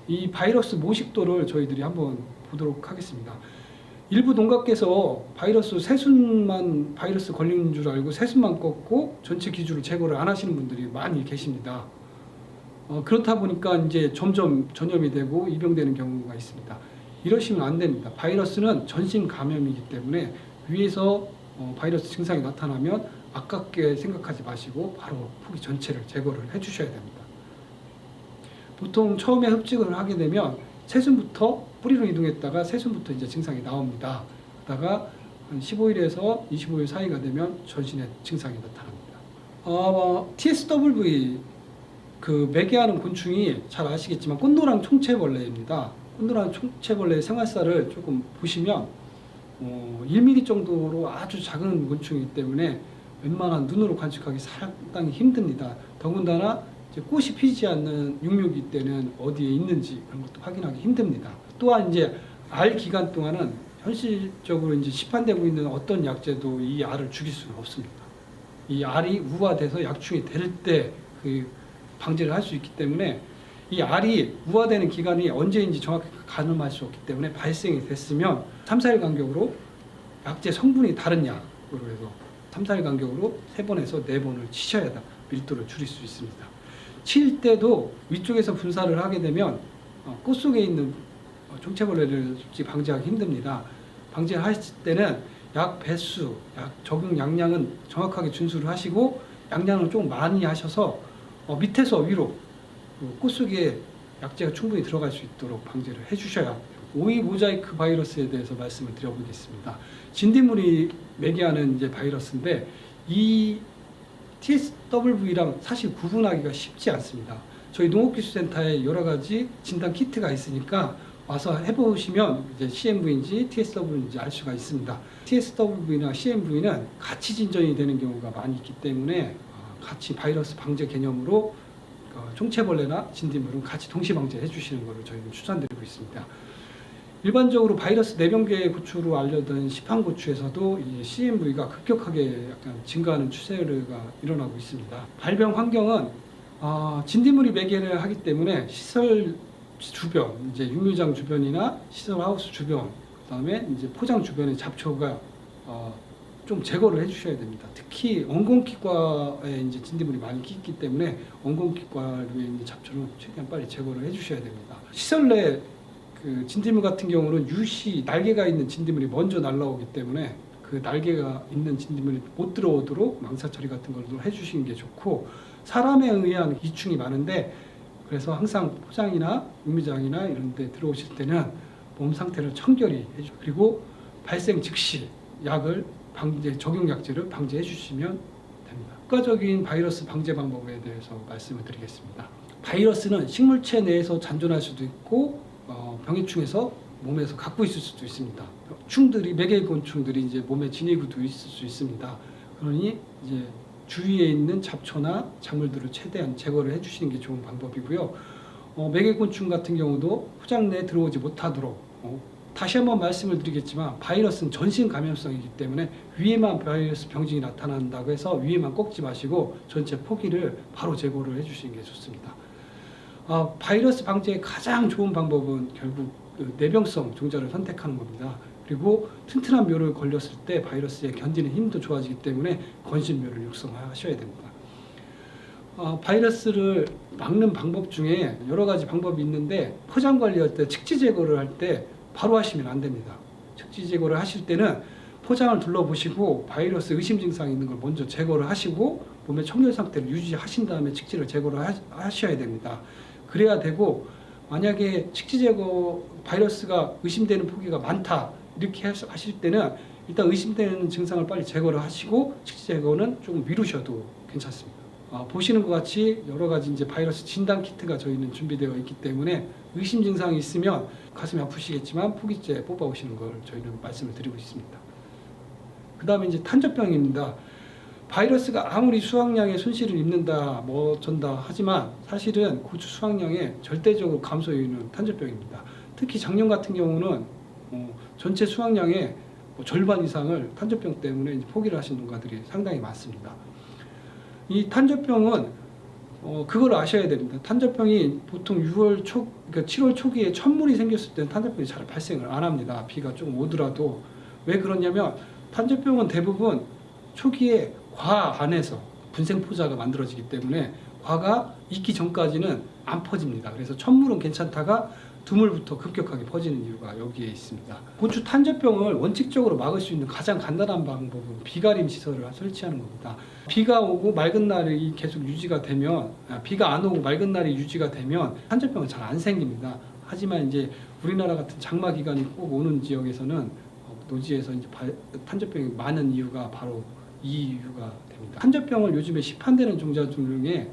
이 바이러스 모식도를 저희들이 한번 보도록 하겠습니다. 일부 농가께서 새순만 바이러스 걸린 줄 알고 새순만 꺾고 전체 기주를 제거를 안 하시는 분들이 많이 계십니다. 그렇다 보니까 이제 점점 전염이 되고 입영되는 경우가 있습니다. 이러시면 안 됩니다. 바이러스는 전신 감염이기 때문에 위에서 바이러스 증상이 나타나면 아깝게 생각하지 마시고 바로 포기 전체를 제거를 해주셔야 됩니다. 보통 처음에 흡직을 하게 되면 새순부터 뿌리로 이동했다가 새순부터 이제 증상이 나옵니다. 그러다가 한 15일에서 25일 사이가 되면 전신에 증상이 나타납니다. TSWV 매개하는 곤충이 잘 아시겠지만 꽃노랑 총체벌레입니다. 꽃노랑 총체벌레의 생활사를 조금 보시면 1mm 정도로 아주 작은 곤충이기 때문에 웬만한 눈으로 관측하기 상당히 힘듭니다. 더군다나 이제 꽃이 피지 않는 육묘기 때는 어디에 있는지 그런 것도 확인하기 힘듭니다. 또한 이제 알 기간 동안은 현실적으로 이제 시판되고 있는 어떤 약제도 이 알을 죽일 수는 없습니다. 이 알이 우화돼서 약충이 될 때 그 방제를 할 수 있기 때문에 이 알이 우화되는 기간이 언제인지 정확히 가늠할 수 없기 때문에 발생이 됐으면 3, 4일 간격으로 약제 성분이 다른 약, 해서 3, 4일 간격으로 3번에서 4번을 치셔야 밀도를 줄일 수 있습니다. 칠 때도 위쪽에서 분사를 하게 되면 꽃 속에 있는 총체벌레를 솔직히 방지하기 힘듭니다. 방지를 하실 때는 약 배수, 약 적용 양량은 정확하게 준수를 하시고 양량을 좀 많이 하셔서 밑에서 위로 꽃 속에 약재가 충분히 들어갈 수 있도록 방지를 해주셔야. 오이 모자이크 바이러스에 대해서 말씀을 드려보겠습니다. 진딧물이 매개하는 이제 바이러스인데 이 TSWV랑 사실 구분하기가 쉽지 않습니다. 저희 농업기술센터에 여러 가지 진단 키트가 있으니까 와서 해보시면 이제 CMV인지 TSW인지 알 수가 있습니다. TSWV나 CMV는 같이 진전이 되는 경우가 많이 있기 때문에 같이 바이러스 방제 개념으로 총체벌레나 진딧물은 같이 동시 방제해 주시는 것을 저희는 추천드리고 있습니다. 일반적으로 바이러스 내병계 고추로 알려진 시판고추에서도 이 CMV가 급격하게 약간 증가하는 추세가 일어나고 있습니다. 발병 환경은 진딧물이 매개를 하기 때문에 시설 주변, 이제 육류장 주변이나 시설 하우스 주변, 그다음에 이제 포장 주변의 잡초가 좀 제거를 해주셔야 됩니다. 특히 엉겅퀴과에 이제 진딧물이 많이 끼기 때문에 엉겅퀴과에 있는 잡초는 최대한 빨리 제거를 해주셔야 됩니다. 시설 내 그 진딧물 같은 경우는 유시 날개가 있는 진딧물이 먼저 날라오기 때문에 그 날개가 있는 진딧물이 못 들어오도록 망사 처리 같은 걸 해주시는 게 좋고, 사람에 의한 기충이 많은데 그래서 항상 포장이나 육미장이나 이런 데 들어오실 때는 몸 상태를 청결히 해주고, 그리고 발생 즉시 약을 적용 약제를 방지해 주시면 됩니다. 효과적인 바이러스 방제 방법에 대해서 말씀을 드리겠습니다. 바이러스는 식물체 내에서 잔존할 수도 있고 병해충에서 몸에서 갖고 있을 수도 있습니다. 충들이 매개곤충들이 이제 몸에 지니고도 있을 수 있습니다. 그러니 이제 주위에 있는 잡초나 작물들을 최대한 제거를 해주시는 게 좋은 방법이고요. 매개곤충 같은 경우도 포장 내에 들어오지 못하도록 다시 한번 말씀을 드리겠지만 바이러스는 전신 감염성이기 때문에 위에만 바이러스 병증이 나타난다고 해서 위에만 꺾지 마시고 전체 포기를 바로 제거를 해주시는 게 좋습니다. 바이러스 방제의 가장 좋은 방법은 결국 내병성 종자를 선택하는 겁니다. 그리고 튼튼한 묘를 걸렸을 때 바이러스에 견디는 힘도 좋아지기 때문에 건실묘를 육성하셔야 됩니다. 바이러스를 막는 방법 중에 여러 가지 방법이 있는데 포장 관리할 때 측지 제거를 할 때 바로 하시면 안 됩니다. 측지 제거를 하실 때는 포장을 둘러보시고 바이러스 의심 증상이 있는 걸 먼저 제거를 하시고 몸의 청결 상태를 유지하신 다음에 측지를 제거를 하셔야 됩니다. 그래야 되고, 만약에 측지 제거 바이러스가 의심되는 포기가 많다 이렇게 하실 때는 일단 의심되는 증상을 빨리 제거를 하시고 측지 제거는 조금 미루셔도 괜찮습니다. 보시는 것 같이 여러 가지 이제 바이러스 진단 키트가 저희는 준비되어 있기 때문에 의심 증상이 있으면 가슴이 아프시겠지만 포기제 뽑아 오시는 걸 저희는 말씀을 드리고 있습니다. 그 다음에 이제 탄저병입니다. 바이러스가 아무리 수확량에 손실을 입는다, 뭐 전다 하지만 사실은 고추 수확량에 절대적으로 감소 요인은 탄저병입니다. 특히 작년 같은 경우는 전체 수확량의 절반 이상을 탄저병 때문에 이제 포기를 하신 농가들이 상당히 많습니다. 이 탄저병은 그걸 아셔야 됩니다. 탄저병이 보통 6월 초, 그러니까 7월 초기에 천물이 생겼을 때는 탄저병이 잘 발생을 안 합니다. 비가 조금 오더라도. 왜 그러냐면 탄저병은 대부분 초기에 과 안에서 분생포자가 만들어지기 때문에 과가 익기 전까지는 안 퍼집니다. 그래서 천물은 괜찮다가 두물부터 급격하게 퍼지는 이유가 여기에 있습니다. 고추 탄저병을 원칙적으로 막을 수 있는 가장 간단한 방법은 비가림 시설을 설치하는 겁니다. 비가 오고 맑은 날이 계속 유지가 되면, 비가 안 오고 맑은 날이 유지가 되면 탄저병은 잘 안 생깁니다. 하지만 이제 우리나라 같은 장마 기간이 꼭 오는 지역에서는 노지에서 이제 탄저병이 많은 이유가 바로 이 이유가 됩니다. 탄저병을 요즘에 시판되는 종자 중에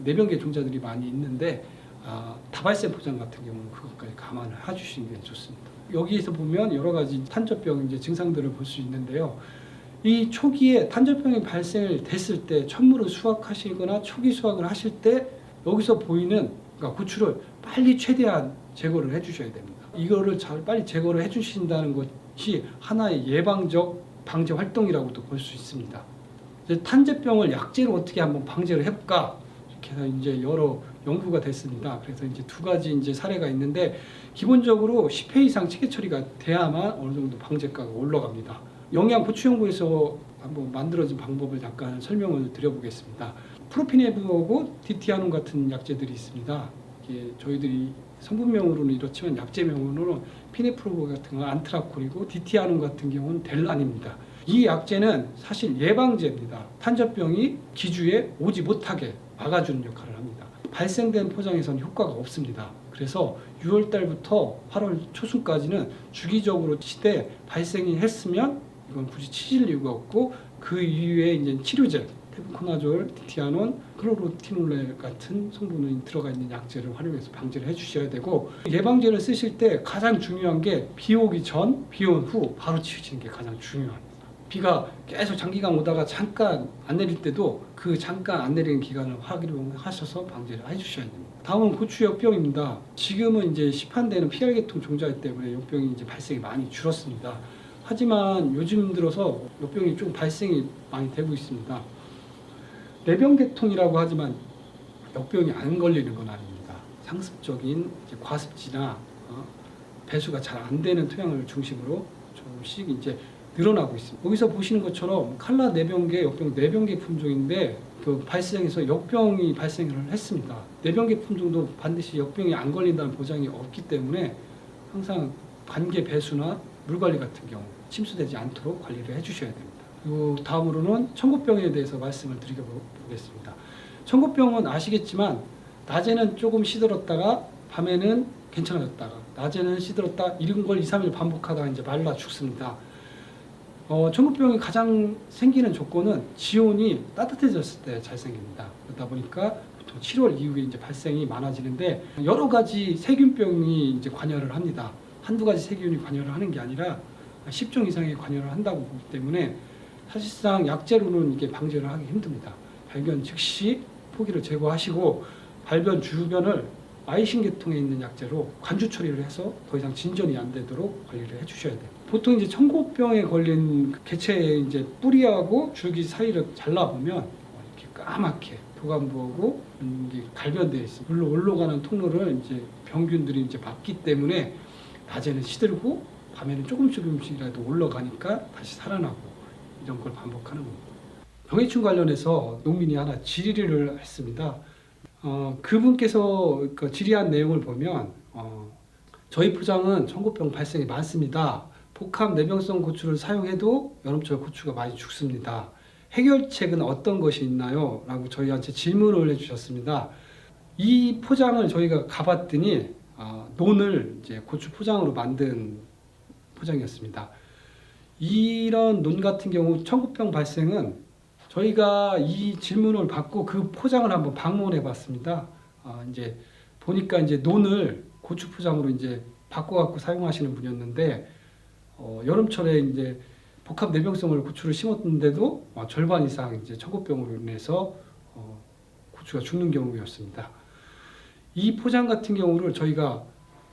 내병계 종자들이 많이 있는데 다발생 포장 같은 경우는 그것까지 감안을 해주시는 게 좋습니다. 여기에서 보면 여러 가지 탄저병 이제 증상들을 볼 수 있는데요. 이 초기에 탄저병이 발생을 됐을 때 천물을 수확하시거나 초기 수확을 하실 때 여기서 보이는 그러니까 고추를 빨리 최대한 제거를 해주셔야 됩니다. 이거를 잘 빨리 제거를 해주신다는 것이 하나의 예방적 방제 활동이라고도 볼 수 있습니다. 이제 탄저병을 약제로 어떻게 한번 방제를 해볼까? 이렇게 해서 이제 여러 연구가 됐습니다. 그래서 이제 두 가지 이제 사례가 있는데 기본적으로 10회 이상 체계 처리가 돼야만 어느 정도 방제가가 올라갑니다. 영양 보충 연구에서 한번 만들어진 방법을 잠깐 설명을 드려보겠습니다. 프로피네브하고 디티아논 같은 약재들이 있습니다. 이게 저희들이 성분명으로는 이렇지만 약재명으로는 피네프로브 같은 건 안트라콜이고 디티아논 같은 경우는 델란입니다. 이 약재는 사실 예방제입니다. 탄저병이 기주에 오지 못하게 막아주는 역할을 합니다. 발생된 포장에서는 효과가 없습니다. 그래서 6월 달부터 8월 초순까지는 주기적으로 치되 발생이 했으면 이건 굳이 치실 이유가 없고, 그 이후에 이제 치료제 테부코나졸, 디티아논, 클로로티놀레 같은 성분이 들어가 있는 약재를 활용해서 방지를 해주셔야 되고, 예방제를 쓰실 때 가장 중요한 게 비 오기 전, 비 온 후 바로 치우치는 게 가장 중요합니다. 비가 계속 장기간 오다가 잠깐 안 내릴 때도 그 잠깐 안 내리는 기간을 활용하셔서 방지를 해주셔야 됩니다. 다음은 고추 역병입니다. 지금은 이제 시판되는 PR 계통 종자이기 때문에 역병이 이제 발생이 많이 줄었습니다. 하지만 요즘 들어서 역병이 좀 발생이 많이 되고 있습니다. 내병 계통이라고 하지만 역병이 안 걸리는 건 아닙니다. 상습적인 이제 과습지나 배수가 잘 안 되는 토양을 중심으로 조금씩 이제 늘어나고 있습니다. 여기서 보시는 것처럼 칼라 내병계, 역병 내병계 품종인데 그 발생해서 역병이 발생을 했습니다. 내병계 품종도 반드시 역병이 안 걸린다는 보장이 없기 때문에 항상 관계 배수나 물 관리 같은 경우 침수되지 않도록 관리를 해주셔야 됩니다. 그리고 다음으로는 청고병에 대해서 말씀을 드려보겠습니다. 청고병은 아시겠지만 낮에는 조금 시들었다가 밤에는 괜찮아졌다가 낮에는 시들었다 이런 걸 2, 3일 반복하다가 이제 말라 죽습니다. 청고병이 가장 생기는 조건은 지온이 따뜻해졌을 때 잘 생깁니다. 그러다 보니까 보통 7월 이후에 이제 발생이 많아지는데 여러 가지 세균병이 이제 관여를 합니다. 한두 가지 세균이 관여를 하는 게 아니라 10종 이상의 관여를 한다고 보기 때문에 사실상 약재로는 이게 방지를 하기 힘듭니다. 발견 즉시 포기를 제거하시고 발견 주변을 아이신 계통에 있는 약재로 관주 처리를 해서 더 이상 진전이 안 되도록 관리를 해주셔야 돼요. 보통 이제 청고병에 걸린 개체의 이제 뿌리하고 줄기 사이를 잘라보면 이렇게 까맣게 도감부하고 이게 갈변되어 있습니다. 물로 올라가는 통로를 이제 병균들이 이제 막기 때문에 낮에는 시들고 밤에는 조금씩이라도 올라가니까 다시 살아나고 이런 걸 반복하는 겁니다. 병해충 관련해서 농민이 하나 질의를 했습니다. 그분께서 그 질의한 내용을 보면 저희 포장은 청고병 발생이 많습니다. 복합 내병성 고추를 사용해도 여름철 고추가 많이 죽습니다. 해결책은 어떤 것이 있나요? 라고 저희한테 질문을 해주셨습니다. 이 포장을 저희가 가봤더니 논을 이제 고추 포장으로 만든 포장이었습니다. 이런 논 같은 경우 청고병 발생은 저희가 이 질문을 받고 그 포장을 한번 방문해 봤습니다. 이제 보니까 이제 논을 고추 포장으로 이제 바꿔갖고 사용하시는 분이었는데 여름철에 이제 복합 내병성을 고추를 심었는데도 절반 이상 이제 청고병으로 인해서 고추가 죽는 경우였습니다. 이 포장 같은 경우를 저희가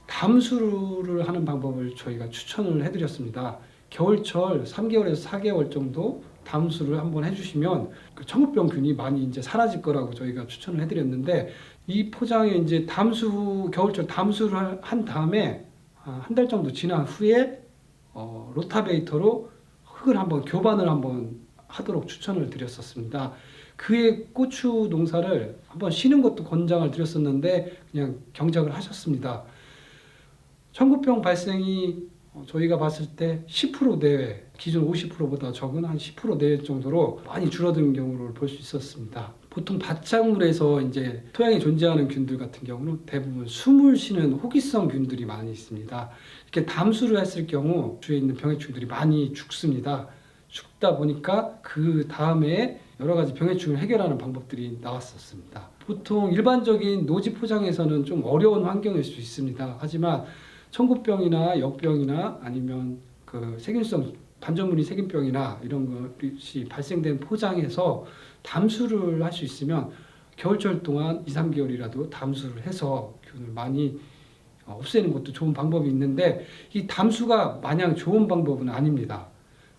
담수를 하는 방법을 저희가 추천을 해드렸습니다. 겨울철 3개월에서 4개월 정도 담수를 한번 해주시면 그 청고병균이 많이 이제 사라질 거라고 저희가 추천을 해드렸는데, 이 포장에 이제 겨울철 담수를 한 다음에 한 달 정도 지난 후에 로타베이터로 흙을 한번 교반을 한번 하도록 추천을 드렸었습니다. 그의 고추 농사를 한번 쉬는 것도 권장을 드렸었는데 그냥 경작을 하셨습니다. 청고병 발생이 저희가 봤을 때 10% 내외, 기존 50%보다 적은 한 10% 내외 정도로 많이 줄어드는 경우를 볼 수 있었습니다. 보통 밭작물에서 이제 토양에 존재하는 균들 같은 경우는 대부분 숨을 쉬는 호기성 균들이 많이 있습니다. 이렇게 담수를 했을 경우 주위에 있는 병해충들이 많이 죽습니다. 죽다 보니까 그 다음에 여러 가지 병해충을 해결하는 방법들이 나왔었습니다. 보통 일반적인 노지 포장에서는 좀 어려운 환경일 수 있습니다. 하지만 청고병이나 역병이나 아니면 그 세균성 반전무늬 세균병이나 이런 것이 발생된 포장에서 담수를 할 수 있으면 겨울철 동안 2, 3개월이라도 담수를 해서 균을 많이 없애는 것도 좋은 방법이 있는데, 이 담수가 마냥 좋은 방법은 아닙니다.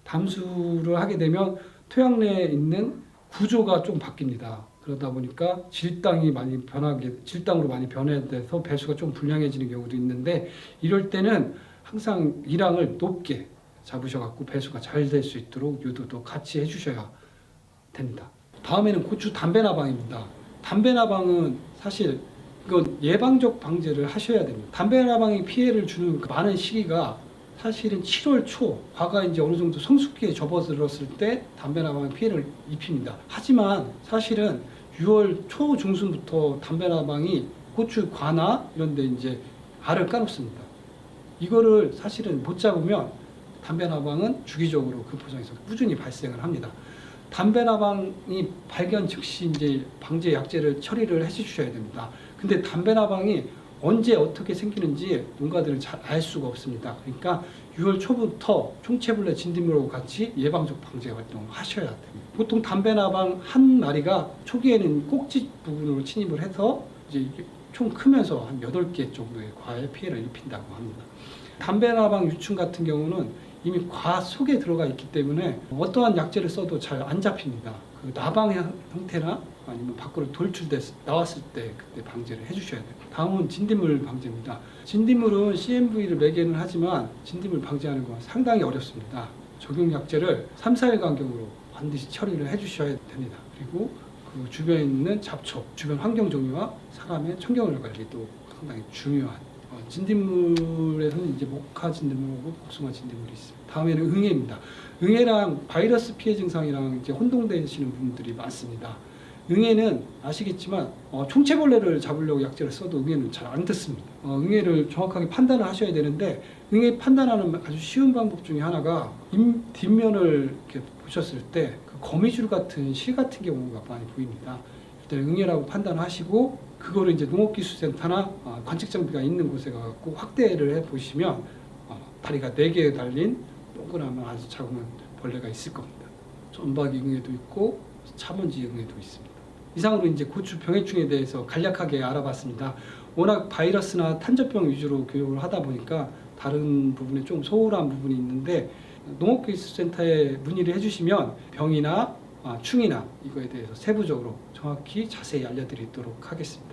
담수를 하게 되면 토양 내에 있는 구조가 좀 바뀝니다. 그러다 보니까 질당으로 많이 변해서 배수가 좀 불량해지는 경우도 있는데, 이럴 때는 항상 일항을 높게 잡으셔갖고 배수가 잘 될 수 있도록 유도도 같이 해주셔야 됩니다. 다음에는 고추 담배나방입니다. 담배나방은 사실 이건 예방적 방제를 하셔야 됩니다. 담배나방이 피해를 주는 그 많은 시기가 사실은 7월 초, 과가 이제 어느 정도 성숙기에 접어들었을 때 담배나방이 피해를 입힙니다. 하지만 사실은 6월 초 중순부터 담배나방이 고추 과나 이런 데 이제 알을 까놓습니다. 이거를 사실은 못 잡으면 담배나방은 주기적으로 그 포장에서 꾸준히 발생을 합니다. 담배나방이 발견 즉시 이제 방제 약제를 처리를 해주셔야 됩니다. 근데 담배나방이 언제 어떻게 생기는지 농가들은 잘 알 수가 없습니다. 그러니까 6월 초부터 총체벌레 진딧물하고 같이 예방적 방제 활동을 하셔야 됩니다. 보통 담배나방 한 마리가 초기에는 꼭지 부분으로 침입을 해서 이제 총 크면서 한 8개 정도의 과에 피해를 입힌다고 합니다. 담배나방 유충 같은 경우는 이미 과 속에 들어가 있기 때문에 어떠한 약제를 써도 잘 안 잡힙니다. 그 나방 형태나 아니면 밖으로 나왔을 때 그때 방제를 해주셔야 돼요. 다음은 진딧물 방제입니다. 진딧물은 CMV를 매개는 하지만 진딧물 방제하는 건 상당히 어렵습니다. 적용 약제를 3, 4일 간격으로 반드시 처리를 해주셔야 됩니다. 그리고 그 주변에 있는 잡초, 주변 환경 정리와 사람의 청결 관리도 상당히 중요한 진딧물에서는 이제 목화 진딧물하고 복숭아 진딧물이 있습니다. 다음에는 응애입니다. 응애랑 바이러스 피해 증상이랑 이제 혼동되시는 분들이 많습니다. 응애는 아시겠지만 총체벌레를 잡으려고 약제를 써도 응애는 잘 안 듣습니다. 응애를 정확하게 판단을 하셔야 되는데 응애 판단하는 아주 쉬운 방법 중에 하나가 뒷면을 이렇게 보셨을 때 그 거미줄 같은 실 같은 경우가 많이 보입니다. 일단 응애라고 판단하시고 그거를 이제 농업기술센터나 관측 장비가 있는 곳에 가서 확대를 해 보시면 다리가 4개 달린 동그라면 아주 작은 벌레가 있을 겁니다. 전박이 응애도 있고 차먼지 응애도 있습니다. 이상으로 이제 고추 병해충에 대해서 간략하게 알아봤습니다. 워낙 바이러스나 탄저병 위주로 교육을 하다 보니까 다른 부분에 좀 소홀한 부분이 있는데 농업기술센터에 문의를 해주시면 병이나 충이나 이거에 대해서 세부적으로 정확히 자세히 알려드리도록 하겠습니다.